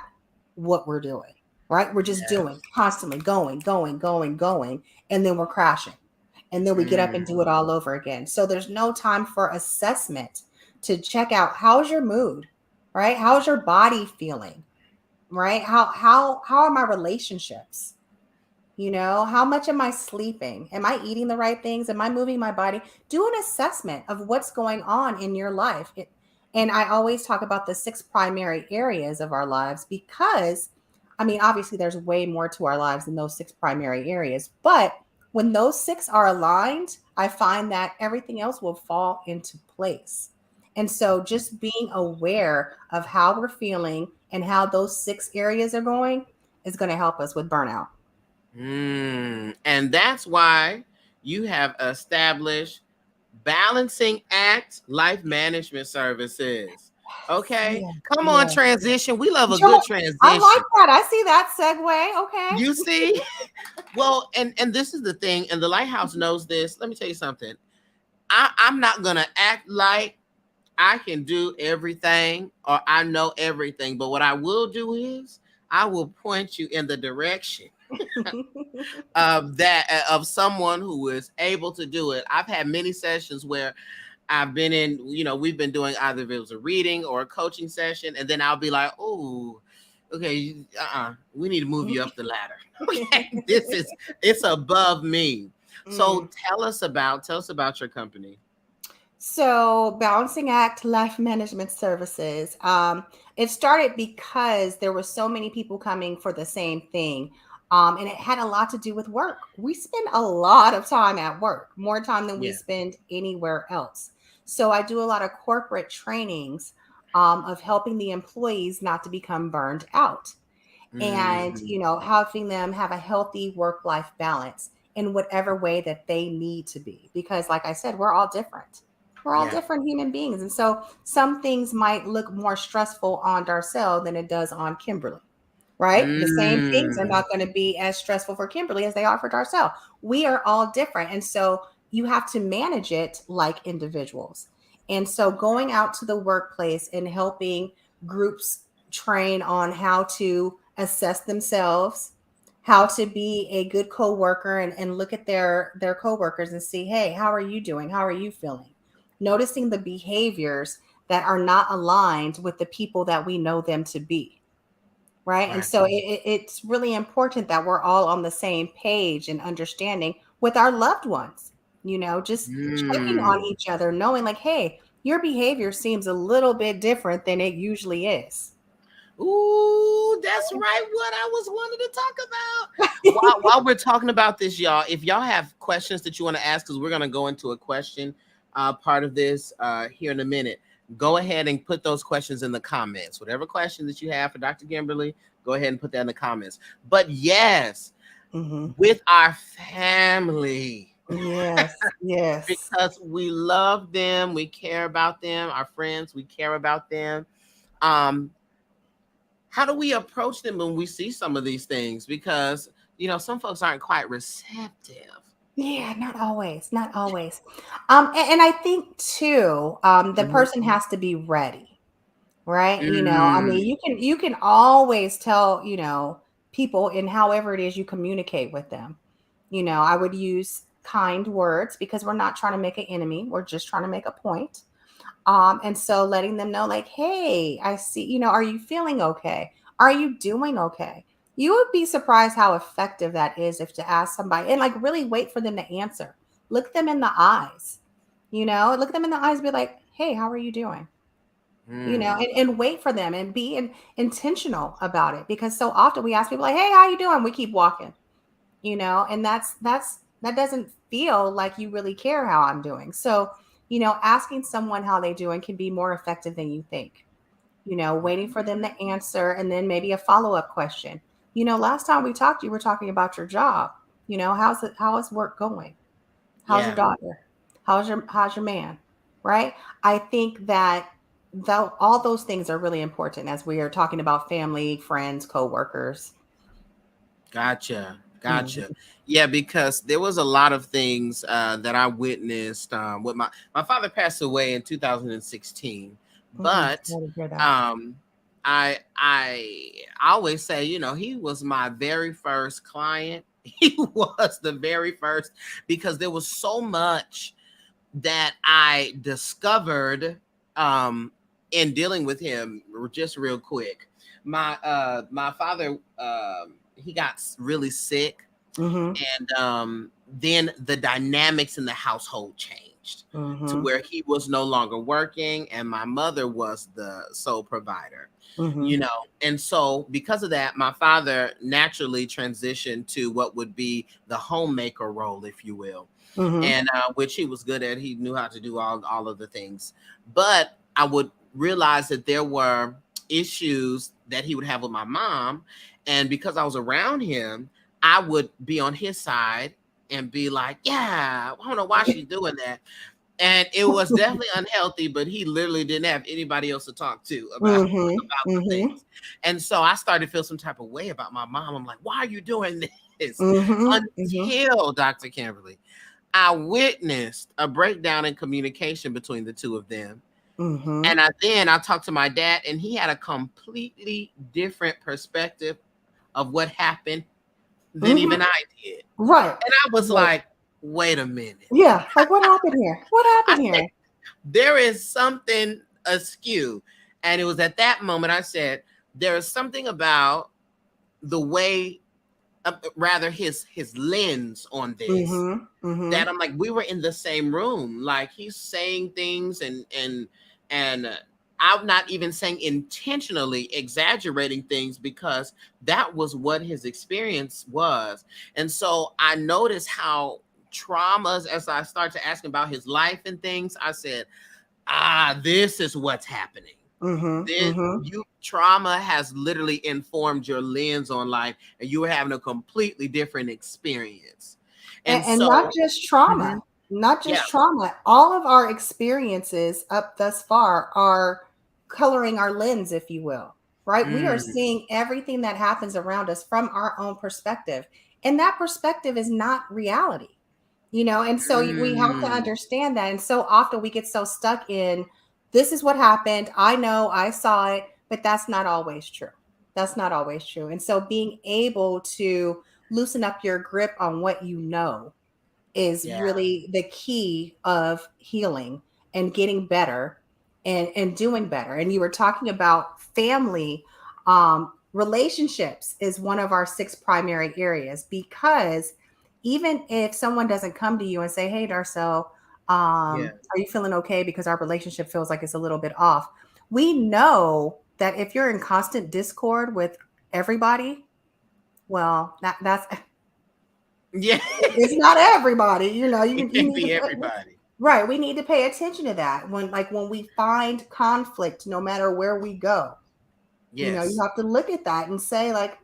what we're doing, right? We're just doing, Yes. constantly going, and then we're crashing. And then we get up and do it Mm. all over again. So there's no time for assessment to check out how's your mood, right? How's your body feeling, right? How are my relationships? How much am I sleeping? Am I eating the right things? Am I moving my body? Do an assessment of what's going on in your life. And I always talk about the 6 primary areas of our lives because, I mean, obviously there's way more to our lives than those 6 primary areas. But when those 6 are aligned, I find that everything else will fall into place. And so just being aware of how we're feeling and how those 6 areas are going is going to help us with burnout. And that's why you have established balancing act life management services. Okay. Yeah, Come on, yeah. transition. We love a Joy, good I like transition. that. I see that segue. Okay. You see? Well, and this is the thing, and the lighthouse knows this. Let me tell you something. I'm not gonna act like I can do everything or I know everything, but what I will do is I will point you in the direction of someone who is able to do it. I've had many sessions where I've been in, we've been doing either if it was a reading or a coaching session, and then I'll be like, oh, okay, we need to move you up the ladder. Okay, it's above me. So Mm. tell us about your company. So, Balancing Act Life Management Services. It started because there were so many people coming for the same thing. And it had a lot to do with work. We spend a lot of time at work, more time than we Yeah. spend anywhere else. So, I do a lot of corporate trainings of helping the employees not to become burned out and, Mhm. helping them have a healthy work life balance in whatever way that they need to be. Because, like I said, we're all different. We're all Yeah. different human beings. And so some things might look more stressful on Darcel than it does on Kimberly, right? The same things are Mm. not going to be as stressful for Kimberly as they are for Darcel. We are all different. And so you have to manage it like individuals. And so going out to the workplace and helping groups train on how to assess themselves, how to be a good coworker and look at their coworkers and see, hey, how are you doing? How are you feeling? Noticing the behaviors that are not aligned with the people that we know them to be. Right. And Right. so it's really important that we're all on the same page and understanding with our loved ones, just checking on Mm. each other, knowing like, hey, your behavior seems a little bit different than it usually is. Ooh, that's right. What I was wanting to talk about. While we're talking about this, y'all, if y'all have questions that you want to ask, because we're gonna go into a question part of this here in a minute. Go ahead and put those questions in the comments. Whatever question that you have for Dr. Kimberly, go ahead and put that in the comments. But yes, Hmm. with our family, Yes, yes. because we love them, we care about them, our friends, we care about them. Um, how do we approach them when we see some of these things? Because some folks aren't quite receptive. Yeah, not always, not always. And I think too, the Mhm. person has to be ready, right? I Mm. mean, you can always tell, people in however it is you communicate with them. I would use kind words, because we're not trying to make an enemy. We're just trying to make a point. And so letting them know, like, hey, I see, are you feeling okay? Are you doing okay? You would be surprised how effective that is, if to ask somebody and like really wait for them to answer. Look them in the eyes, look them in the eyes, and be like, hey, how are you doing? And wait for them and be intentional about it, because so often we ask people like, hey, how you doing? We keep walking, and that doesn't feel like you really care how I'm doing. So, asking someone how they doing can be more effective than you think. Waiting for them to answer, and then maybe a follow-up question. Last time we talked, you were talking about your job. How is work going? How's your Yeah. daughter? How's your man? Right? I think that though all those things are really important as we are talking about family, friends, coworkers. Gotcha. Mhm. Gotcha. Yeah, because there was a lot of things that I witnessed. With my father passed away in 2016, but Sorry to hear that. um, I always say, he was my very first client. He was the very first, because there was so much that I discovered in dealing with him. Just real quick, my father, he got really sick, Mhm. and then the dynamics in the household changed to Mhm. where he was no longer working and my mother was the sole provider. Mhm. And so because of that, my father naturally transitioned to what would be the homemaker role, if you will, Mhm. and which he was good at. He knew how to do all of the things, but I would realize that there were issues that he would have with my mom, and because I was around him, I would be on his side and be like, yeah, I don't know why she's doing that. And it was definitely unhealthy, but he literally didn't have anybody else to talk to about Mhm. the Mhm. things. And so I started to feel some type of way about my mom. I'm like, why are you doing this? Mhm. Mhm. Until Dr. Kimberly, I witnessed a breakdown in communication between the two of them. Mhm. And I talked to my dad, and he had a completely different perspective of what happened than Mhm. even I did. Right. And I was Right. like, wait a minute. Yeah. Like, what happened here? What I happened said, here? there is something askew. And it was at that moment I said, there is something about the way, rather his lens on this, Mhm. that Mhm. I'm like, we were in the same room. Like he's saying things and I'm not even saying intentionally exaggerating things, because that was what his experience was. And so I noticed how traumas, as I started to ask him about his life and things, I said, this is what's happening. Mhm. This Mhm. you trauma has literally informed your lens on life, and you were having a completely different experience. And And not so, just mhm, trauma, not yeah, just trauma. All of our experiences up thus far are coloring our lens, if you will, right? We are mm, seeing everything that happens around us from our own perspective. And that perspective is not reality, And so we have to mm, understand that. And so often we get so stuck in, this is what happened. I know, I saw it, but that's not always true. That's not always true. And so being able to loosen up your grip on what you know is yeah, really the key of healing and getting better and doing better. And you were talking about family. Relationships is one of our six primary areas, because even if someone doesn't come to you and say, hey, Darcel, yeah, are you feeling okay? Because our relationship feels like it's a little bit off. We know that if you're in constant discord with everybody, well, that's yeah. it's not everybody, It you can't need to be pay, everybody. right. We need to pay attention to that when we find conflict, no matter where we go. You Yes, have to look at that and say, like,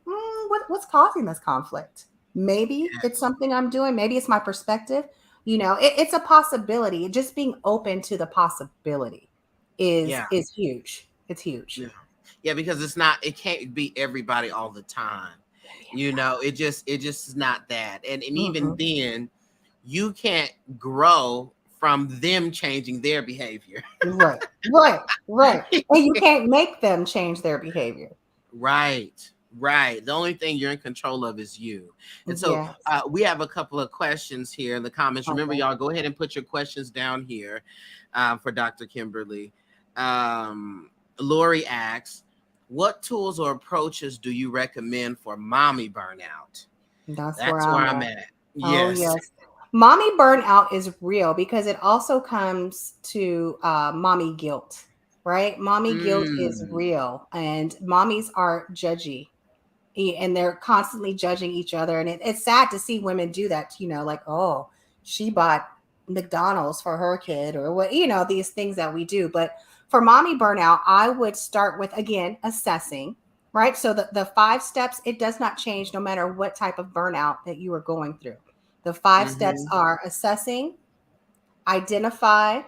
what's causing this conflict? Maybe it's yes, something I'm doing. Maybe it's my perspective. It's a possibility. Just being open to the possibility is yeah, is huge. It's huge. yeah, yeah. Because it can't be everybody all the time. It just is not that. And even Mm-mm. then, you can't grow from them changing their behavior. Right, right, right. And you can't make them change their behavior. Right, Right. The only thing you're in control of is you. And so Yes. we have a couple of questions here in the comments. Remember, Okay. y'all, go ahead and put your questions down here for Dr. Kimberly. Lori asks, what tools or approaches do you recommend for mommy burnout? That's where That's where I'm I'm at. at. Oh, Yes. yes. Mommy burnout is real because it also comes to mommy guilt, right? Mommy guilt is Mm. real, and mommies are judgy, and they're constantly judging each other. And it's sad to see women do that, like, oh, she bought McDonald's for her kid, or what, these things that we do. But for mommy burnout, I would start with, again, assessing, right? So the 5 steps, it does not change no matter what type of burnout that you are going through. The 5 steps Mm-hmm. are assessing, identify,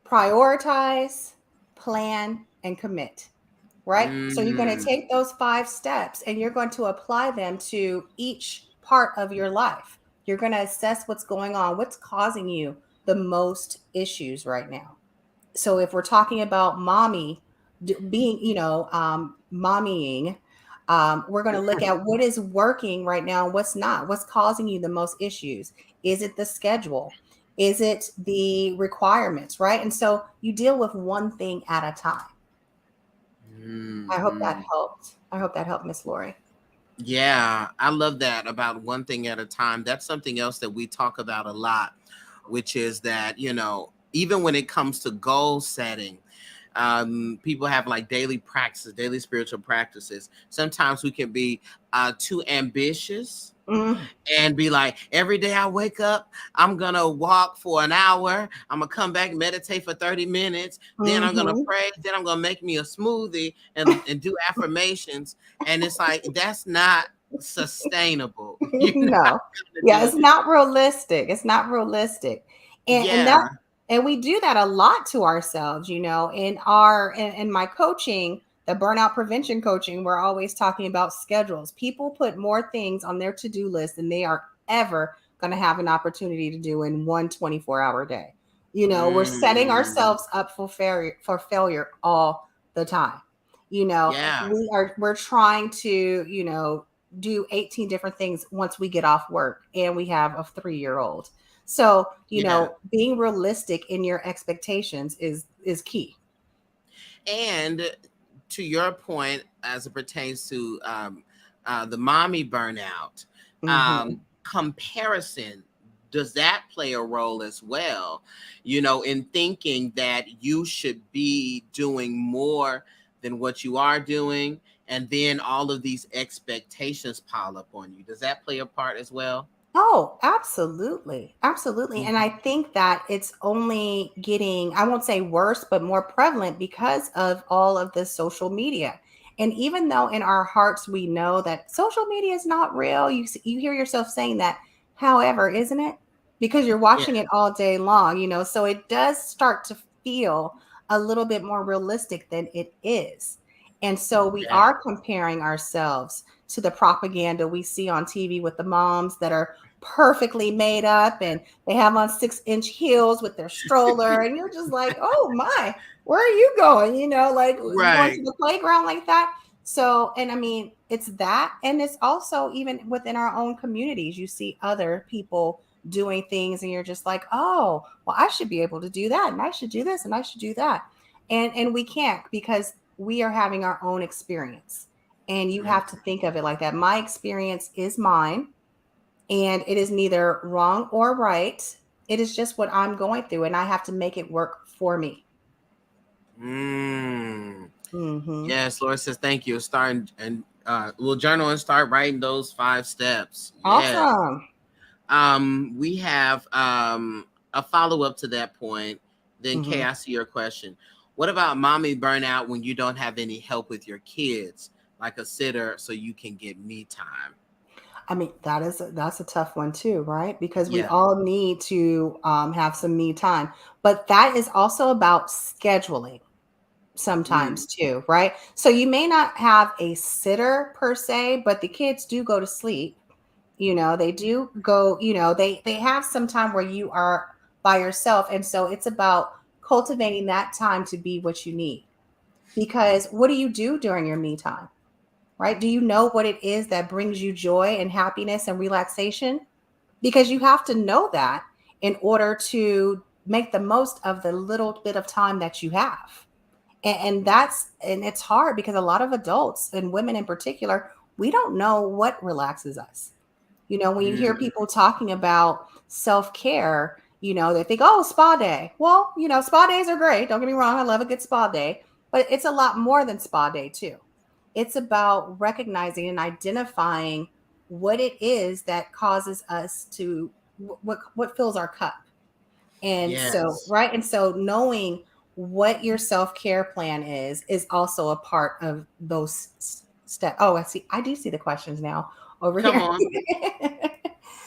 prioritize, plan, and commit, right? So you're going to Mm. take those 5 steps and you're going to apply them to each part of your life. You're going to assess what's going on, what's causing you the most issues right now. So if we're talking about mommy being, mommying, we're going to look at what is working right now and what's not, what's causing you the most issues. Is it the schedule? Is it the requirements, right? And so you deal with one thing at a time. I hope that Mm-hmm. helped. I hope that helped, Miss Lori. Yeah, I love that about one thing at a time. That's something else that we talk about a lot, which is that, even when it comes to goal setting, people have like daily practices, daily spiritual practices. Sometimes we can be too ambitious Mm, and be like, every day I wake up, I'm gonna walk for an hour, I'm gonna come back, meditate for 30 minutes, then I'm gonna mhm. pray, then I'm gonna make me a smoothie and do affirmations. And it's like, that's not sustainable. You're not No. gonna Yeah, do it's not realistic. It's not realistic. And that Yeah. and we do that a lot to ourselves, in my coaching, the burnout prevention coaching, we're always talking about schedules. People put more things on their to-do list than they are ever going to have an opportunity to do in one 24-hour day. We're setting Mm, ourselves up for failure all the time. yeah. We're trying to, do 18 different things once we get off work and we have a 3-year-old. So, Yeah. being realistic in your expectations is key. And to your point, as it pertains to the mommy burnout, Hmm. comparison, does that play a role as well? In thinking that you should be doing more than what you are doing, and then all of these expectations pile up on you. Does that play a part as well? Oh, absolutely. Absolutely. And I Mhm. think that it's only getting, I won't say worse, but more prevalent because of all of the social media. And even though in our hearts we know that social media is not real, you hear yourself saying that. However, isn't it? Because you're Yeah. watching it all day long, so it does start to feel a little bit more realistic than it is. And so we Yeah. are comparing ourselves to the propaganda we see on TV with the moms that are perfectly made up and they have on 6-inch heels with their stroller, and you're just like, oh my, where are you going, like, you going to Right. the playground like that? So, and I mean, it's that, and it's also even within our own communities, you see other people doing things and you're just like, oh, well, I should be able to do that, and I should do this, and I should do that. And we can't, because we are having our own experience, and you Mhm. have to think of it like that. My experience is mine, and it is neither wrong or right. It is just what I'm going through, and I have to make it work for me. Mm. Hmm. Yes, Laura says thank you. Start and we'll journal and start writing those 5 steps. Yes. Awesome. We have a follow up to that point. Then Kay, Hmm. I see your question. What about mommy burnout when you don't have any help with your kids, like a sitter, so you can get me time? I mean, that's a tough one too, right? Because we Yeah. all need to have some me time, but that is also about scheduling Mm, sometimes too, right? So you may not have a sitter per se, but the kids do go to sleep. They do go, they have some time where you are by yourself, and so it's about cultivating that time to be what you need. Because what do you do during your me time? right? Do you know what it is that brings you joy and happiness and relaxation? Because you have to know that in order to make the most of the little bit of time that you have. And it's hard because a lot of adults and women in particular, we don't know what relaxes us. When you hear Mm, people talking about self-care, they think, oh, spa day. Well, spa days are great. Don't get me wrong. I love a good spa day, but it's a lot more than spa day too. It's about recognizing and identifying what it is that causes us to what fills our cup. And so, yes. right. And so knowing what your self-care plan is also a part of those steps. Oh, I do see the questions now over Come here. on. So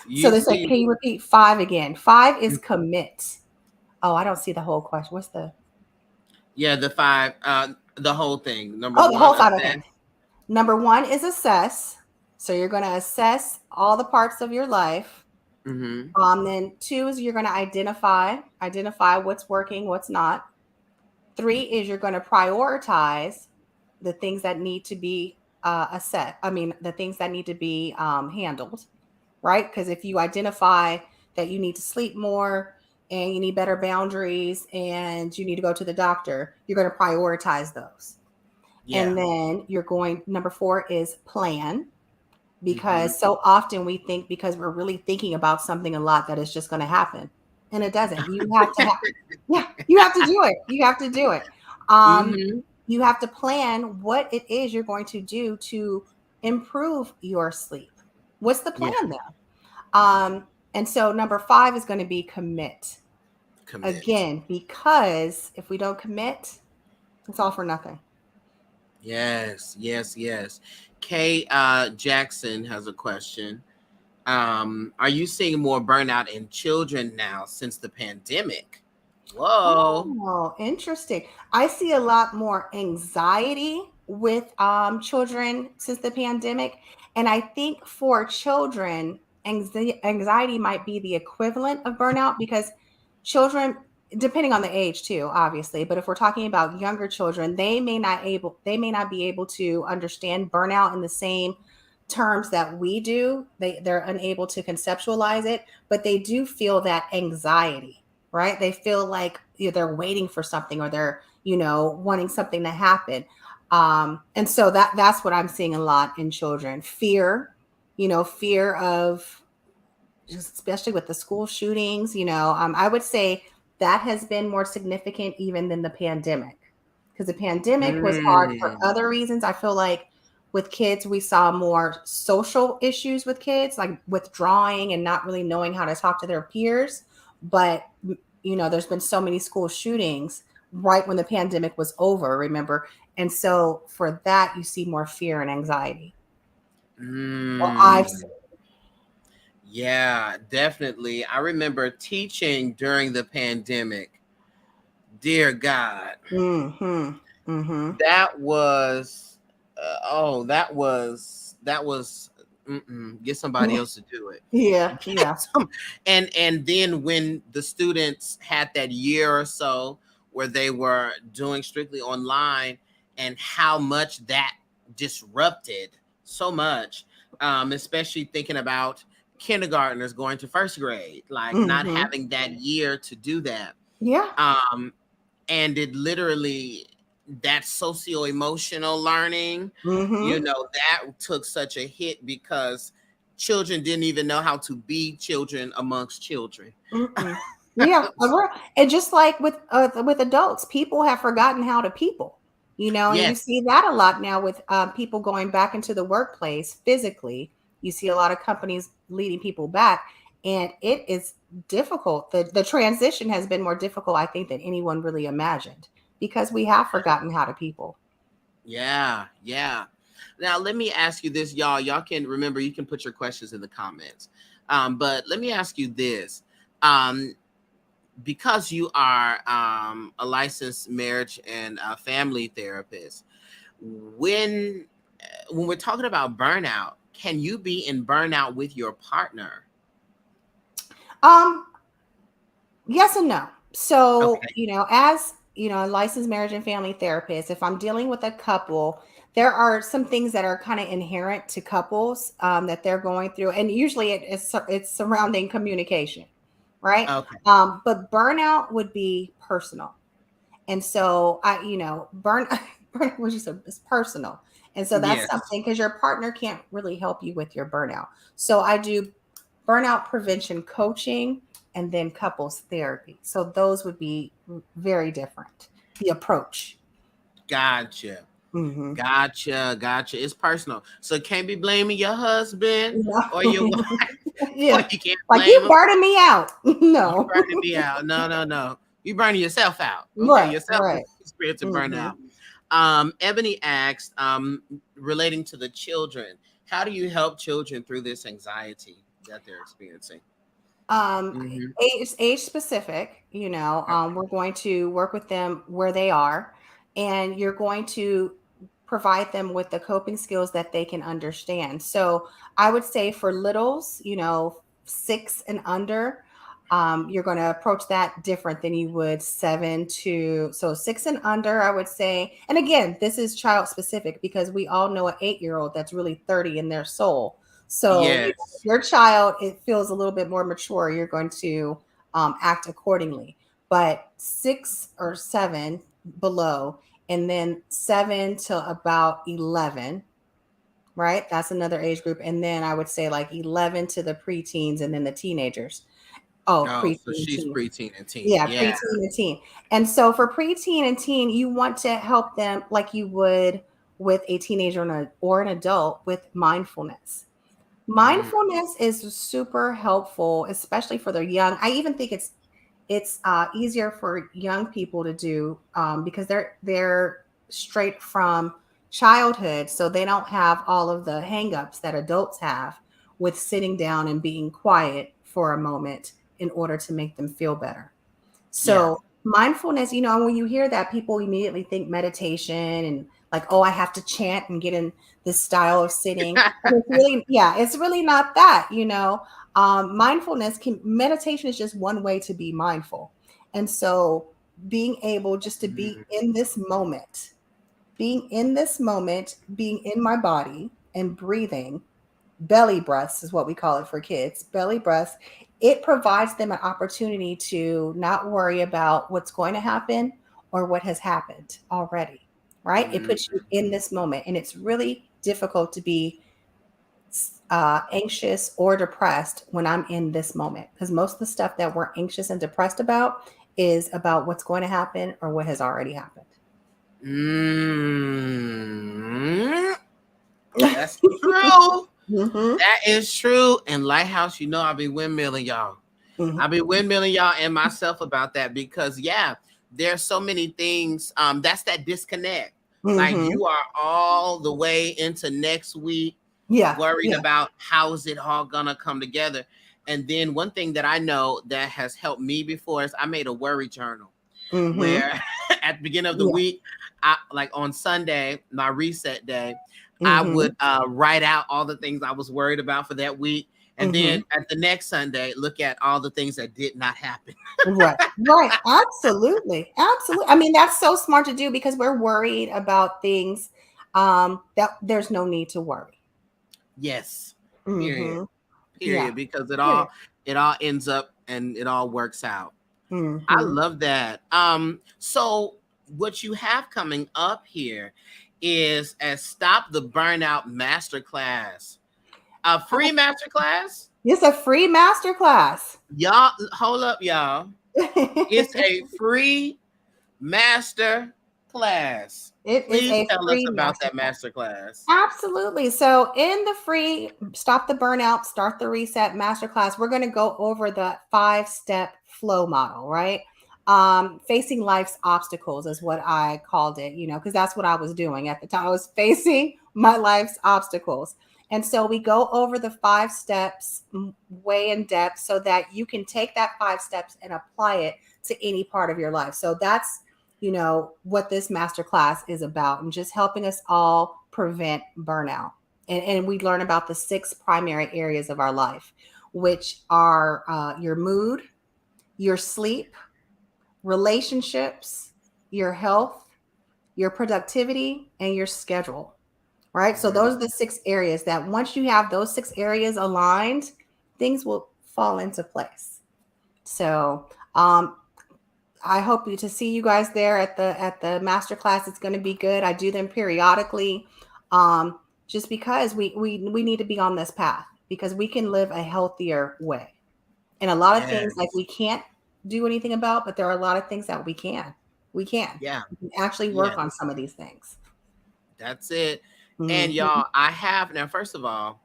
You they said, see. can you repeat 5 again? 5 is commit. Oh, I don't see the whole question. What's the Yeah, the five, the whole thing. Number Oh, the one, whole 5. Okay. assess. Number 1 is assess. So you're going to assess all the parts of your life. Mm-hmm. Then 2 is you're going to identify what's working, what's not. 3 is you're going to prioritize the things that need to be assessed. I mean, the things that need to be handled, right? Because if you identify that you need to sleep more and you need better boundaries and you need to go to the doctor, you're going to prioritize those. Yeah. And then number 4 is plan, Mm-hmm. because so often we think because we're really thinking about something a lot that it's just going to happen. And it doesn't. You have to do it. You have to do it. Um, Mm-hmm. you have to plan what it is you're going to do to improve your sleep. What's the Yeah. plan there? And so number 5 is going to be commit. Commit. Again, because if we don't commit, it's all for nothing. Yes. Yes. Yes. Kay Jackson has a question. Are you seeing more burnout in children now since the pandemic? Whoa. Oh, interesting. I see a lot more anxiety with children since the pandemic. And I think for children, anxiety might be the equivalent of burnout, because children, depending on the age too, obviously, but if we're talking about younger children, they may not be able to understand burnout in the same terms that we do. They're unable to conceptualize it, but they do feel that anxiety, right? They feel like they're waiting for something, or they're, wanting something to happen. And so that's what I'm seeing a lot in children. Fear of, especially with the school shootings, I would say that has been more significant even than the pandemic, because the pandemic was hard for Mm, other reasons. I feel like with kids, we saw more social issues with kids, like withdrawing and not really knowing how to talk to their peers. But, there's been so many school shootings right when the pandemic was over, remember? And so for that, you see more fear and anxiety. Well, I've mm. Yeah, definitely. I remember teaching during the pandemic. Dear God, mm-hmm, mm-hmm. that was, oh, that was. Get somebody else to do it. Yeah, Get yeah. some, and then when the students had that year or so where they were doing strictly online, and how much that disrupted so much, especially thinking about kindergartners going to first grade, like not Mhm. having that year to do that. Yeah. um and it literally, that socio-emotional learning, Mhm. that took such a hit because children didn't even know how to be children amongst children. Mm-mm. Yeah, and just like with adults, people have forgotten how to people, and you Yes. see that a lot now with people going back into the workplace physically. You see a lot of companies leading people back, and it is difficult. The transition has been more difficult, I think, than anyone really imagined, because we have forgotten how to people. Yeah, yeah. Now let me ask you this, y'all. Y'all can remember, you can put your questions in the comments. But let me ask you this. Um, because you are a licensed marriage and family therapist, when when we're talking about burnout, can you be in burnout with your partner? Um, yes and no. So, Okay. a licensed marriage and family therapist, if I'm dealing with a couple, there are some things that are kind of inherent to couples that they're going through. And usually it's surrounding communication, right? Okay. But burnout would be personal. And so what you said is personal. And so that's Yes. something because your partner can't really help you with your burnout. So I do burnout prevention coaching and then couples therapy. So those would be very different. The approach. Gotcha. Mm-hmm. Gotcha. It's personal. So can't be blaming your husband Yeah. or your wife, or Yeah. you can't Like blame you him. burning me out. You No. burning me out. No. You burning yourself out. Okay, Right. yourself is Right. experiencing Mm-hmm. burnout. Ebony asked, relating to the children, how do you help children through this anxiety that they're experiencing? Um, Hmm. age specific, we're going to work with them where they are, and you're going to provide them with the coping skills that they can understand. So I would say for littles, 6 and under, you're going to approach that different than you would 6 and under, I would say. And again, this is child specific because we all know an 8-year-old that's really 30 in their soul. So Yes. your child, it feels a little bit more mature, you're going to act accordingly. But 6 or 7 below, and then 7 to about 11, right? That's another age group. And then I would say like 11 to the preteens and then the teenagers. Oh, Oh, preteen so and she's teen. preteen and teen. Yeah, Yeah. preteen and teen. And so for preteen and teen, you want to help them like you would with a teenager or an adult with mindfulness. Mm, Mindfulness is super helpful, especially for the young. I even think it's easier for young people to do because they're straight from childhood, so they don't have all of the hangups that adults have with sitting down and being quiet for a moment in order to make them feel better. yeah. So mindfulness, when you hear that, people immediately think meditation and like, oh, I have to chant and get in this style of sitting. But it's really, yeah, it's really not that. Mindfulness meditation is just one way to be mindful. And so being able just to be Mm, in this moment, being in my body and breathing, belly breaths is what we call it for kids, belly breaths. It provides them an opportunity to not worry about what's going to happen or what has happened already, right? It mm, puts you in this moment. And it's really difficult to be anxious or depressed when I'm in this moment because most of the stuff that we're anxious and depressed about is about what's going to happen or what has already happened. mm. That's true. Hmm. That is true. And Lighthouse, I'll be windmilling y'all. Hmm. I'll be windmilling y'all and myself about that because yeah, there's so many things. That's that disconnect. Like Hmm. you are all the way into next week Yeah. worried Yeah. about how's it all gonna come together. And then one thing that I know that has helped me before is I made a worry journal Hmm. where at the beginning of the Yeah. week, I like on Sunday, my reset day, I Hmm. would write out all the things I was worried about for that week. And Hmm. then at the next Sunday, look at all the things that did not happen. Right. Right. Absolutely. Absolutely. I mean, that's so smart to do because we're worried about things that there's no need to worry. Yes. Period. Hmm. Yeah. Period. Because Period. it all ends up and it all works out. I Hmm. love that. So what you have coming up here is a Stop the Burnout Masterclass. A free masterclass? It's a free masterclass. Y'all, hold up, y'all. It's a free master class. It is Please a tell us free about that masterclass. master class. Absolutely. So, in the free Stop the Burnout, Start the Reset masterclass, we're going to go over the 5-step flow model, right? Facing life's obstacles is what I called it, because that's what I was doing at the time. I was facing my life's obstacles. And so we go over the 5 steps way in depth so that you can take that 5 steps and apply it to any part of your life. So that's what this masterclass is about and just helping us all prevent burnout. And we learn about the 6 primary areas of our life, which are your mood, your sleep, relationships, your health, your productivity, and your schedule. Right? So those are the 6 areas that once you have those 6 areas aligned, things will fall into place. So, I hope to see you guys there at the masterclass. It's going to be good. I do them periodically, just because we need to be on this path because we can live a healthier way. And a lot of things like Yes. we can't do anything about, but there are a lot of things that we can. We can. Yeah. We can actually work on Yes. some of these things. That's it. And Mhm. y'all, I have now, first of all,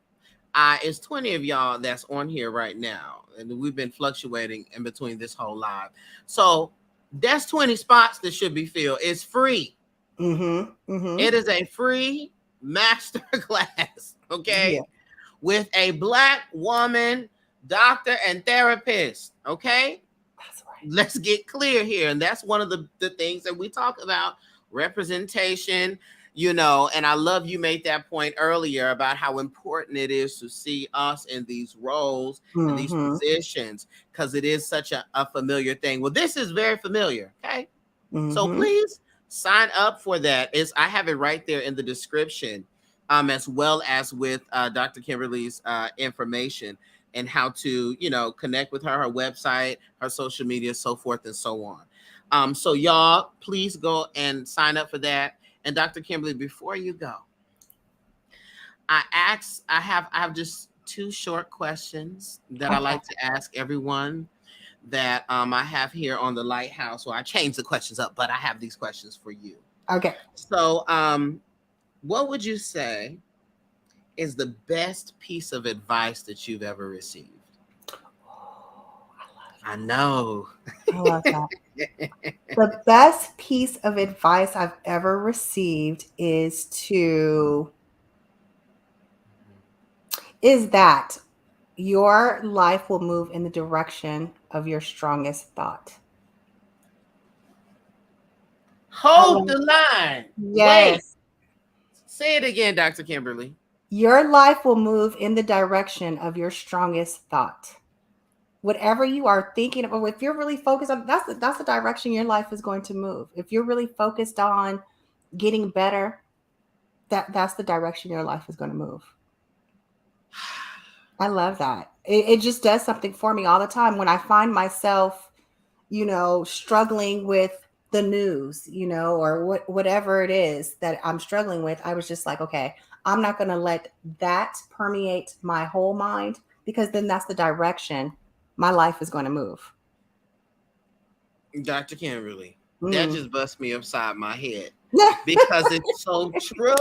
it's 20 of y'all that's on here right now. And we've been fluctuating in between this whole live. So that's 20 spots that should be filled. It's free. Mhm. It Mhm. is a free master class, Yeah. okay? With a Black woman doctor and therapist, okay? That's right. Let's get clear here. And that's one of the things that we talk about, representation, and I love you made that point earlier about how important it is to see us in these roles and these Mhm. positions because it is such a familiar thing. Well, this is very familiar, okay? So Mhm. please sign up for that. I have it right there in the description, as well as with Dr. Kimberly's information and how to, connect with her website, her social media, so forth and so on. So y'all, please go and sign up for that. And Dr. Kimberly, before you go, I have just 2 short questions that I Okay. like to ask everyone that I have here on the Lighthouse. Well, I changed the questions up, but I have these questions for you. Okay. So, what would you say is the best piece of advice that you've ever received? Oh, I know. I love that. The best piece of advice I've ever received is that your life will move in the direction of your strongest thought. I Hold love the line. Wait. Yes. Say it again, Dr. Kimberly. Your life will move in the direction of your strongest thought. Whatever you are thinking of, if you're really focused on that's the direction your life is going to move. If you're really focused on getting better, that's the direction your life is going to move. I love that. It just does something for me all the time when I find myself, struggling with the news, or whatever it is that I'm struggling with. I was just like, okay, I'm not going to let that permeate my whole mind because then that's the direction my life is going to move. Dr. Kimberly, that Mm. just bust me upside my head because it's so true.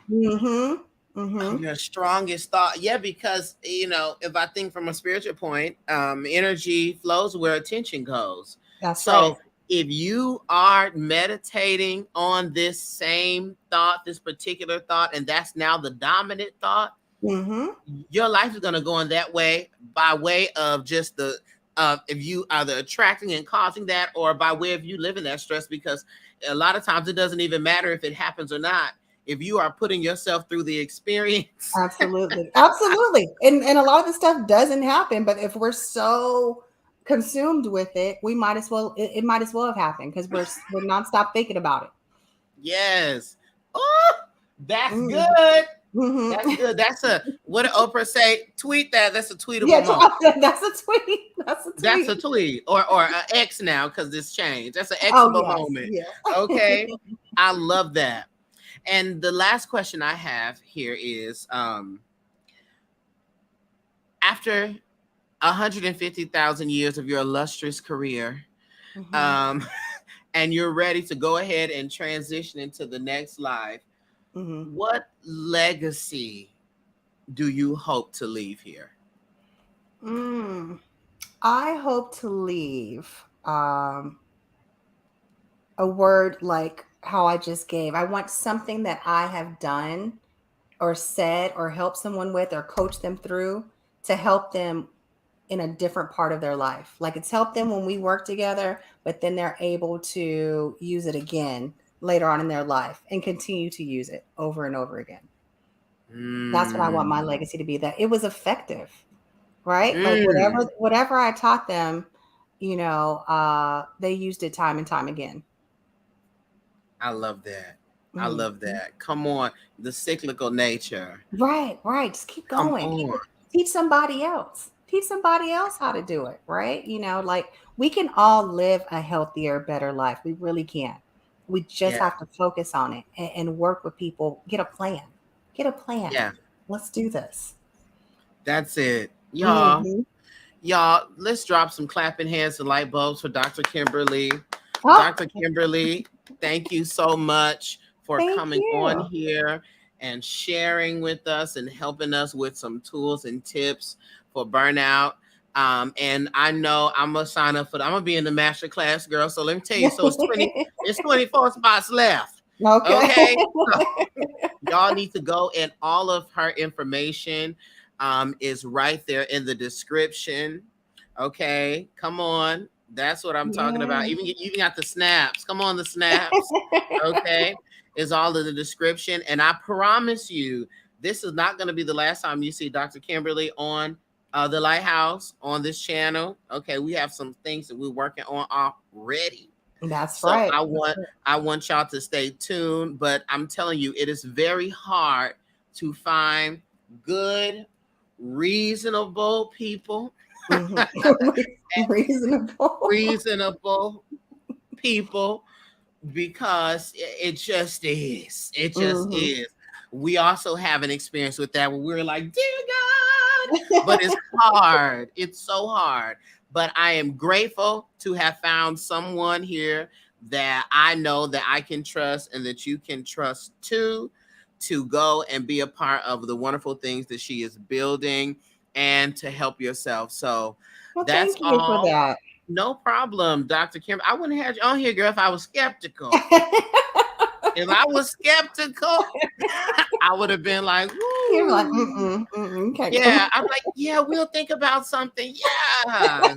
Mhm. Mhm. Your strongest thought. Yeah, because if I think from a spiritual point, energy flows where attention goes. That's right. So if you are meditating on this same thought, this particular thought, and that's now the dominant thought, Mhm. your life is going to go in that way by way of just if you either attracting and causing that, or by way of you living that stress, because a lot of times it doesn't even matter if it happens or not. If you are putting yourself through the experience. Absolutely. Absolutely. And a lot of the stuff doesn't happen, but if we're so consumed with it, we might as well it might as well have happened because we're nonstop thinking about it. Yes. Oh, that's Mm. good. That's Mhm. good. What did Oprah say? Tweet that. That's a tweetable Yeah, moment. that's a tweet. That's a That's a tweet. tweet, or an X now because this changed. That's an Oh Xable yes, moment. yes. Okay. I love that. And the last question I have here is, after 150,000 years of your illustrious career, Mhm. um, and you're ready to go ahead and transition into the next life, Mhm. what legacy do you hope to leave here? Mm. I hope to leave a word like how I just gave. I want something that I have done or said or helped someone with or coach them through to help them in a different part of their life. Like it's helped them when we work together, but then they're able to use it again later on in their life and continue to use it over and over again. That's what I want my Mm. legacy to be, that it was effective, right? Like Mm. whatever I taught them, they used it time and time again. I love that. I love Mhm. that. Come on. The cyclical nature. Right, right. Just keep Come going. on. Teach somebody else. Teach somebody else how to do it, right? Like we can all live a healthier, better life. We really can. We just Yeah. have to focus on it and work with people. Get a plan. Get a plan. Yeah. Let's do this. That's it. Y'all. Hmm. Y'all, let's drop some clapping hands and light bulbs for Dr. Kimberly. Oh, Dr. Kimberly, thank you so much for thank coming on you. here and sharing with us and helping us with some tools and tips for burnout. And I know I'm gonna sign up I'm gonna be in the masterclass, girl. So let me tell you, so it's 24 spots left. Okay. Okay. So y'all need to go, and all of her information is right there in the description. Okay, come on. That's what I'm talking about. Yeah. Even got the snaps. Come on, the snaps. Okay, is all in the description. And I promise you, this is not going to be the last time you see Dr. Kimberly on the Lighthouse on this channel. Okay, we have some things that we're working on already. That's So right. I want y'all to stay tuned. But I'm telling you, it is very hard to find good, reasonable people. Mhm. Reasonable. Reasonable people, because it just is. It just Hmm. is. We also have an experience with that where we're like, dear God, but it's hard. It's so hard. But I am grateful to have found someone here that I know that I can trust and that you can trust too, to go and be a part of the wonderful things that she is building and to help yourself. So Well, that's thank you for all. that. No problem, Dr. Kim. I wouldn't have had you on here, girl, if I was skeptical. If I was skeptical, I would have been like, You're like, "Woo." mm-mm, mm-mm, okay. Yeah, I'm like, yeah, we'll think about something. Yeah.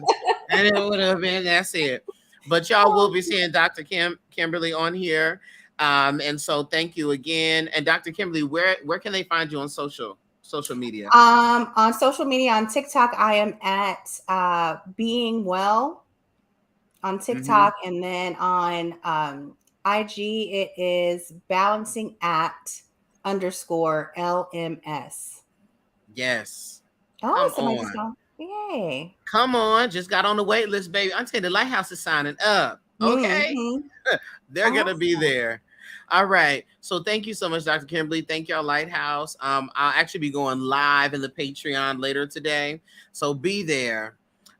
And it would have been, that's it. But y'all will be seeing Dr. Kimberly on here. And so thank you again. And Dr. Kimberly, where can they find you on social media? On social media, on TikTok, I am at Being Well on Hmm. TikTok, and then on IG, it is Balancing Act underscore LMS. Yes. Oh, Come somebody just on. gone. Yay. Come on. Just got on the wait list, baby. I'm telling you, the Lighthouse is signing up. Okay. Hmm. They're gonna be Awesome. there. All right. So thank you so much, Dr. Kimberly. Thank y'all, Lighthouse. I'll actually be going live in the Patreon later today. So be there.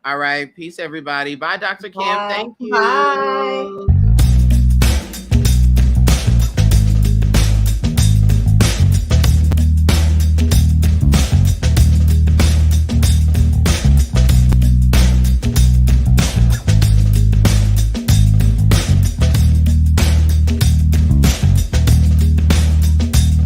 All right. Peace, everybody. Bye, Dr. Kim. Bye. Thank Bye. you.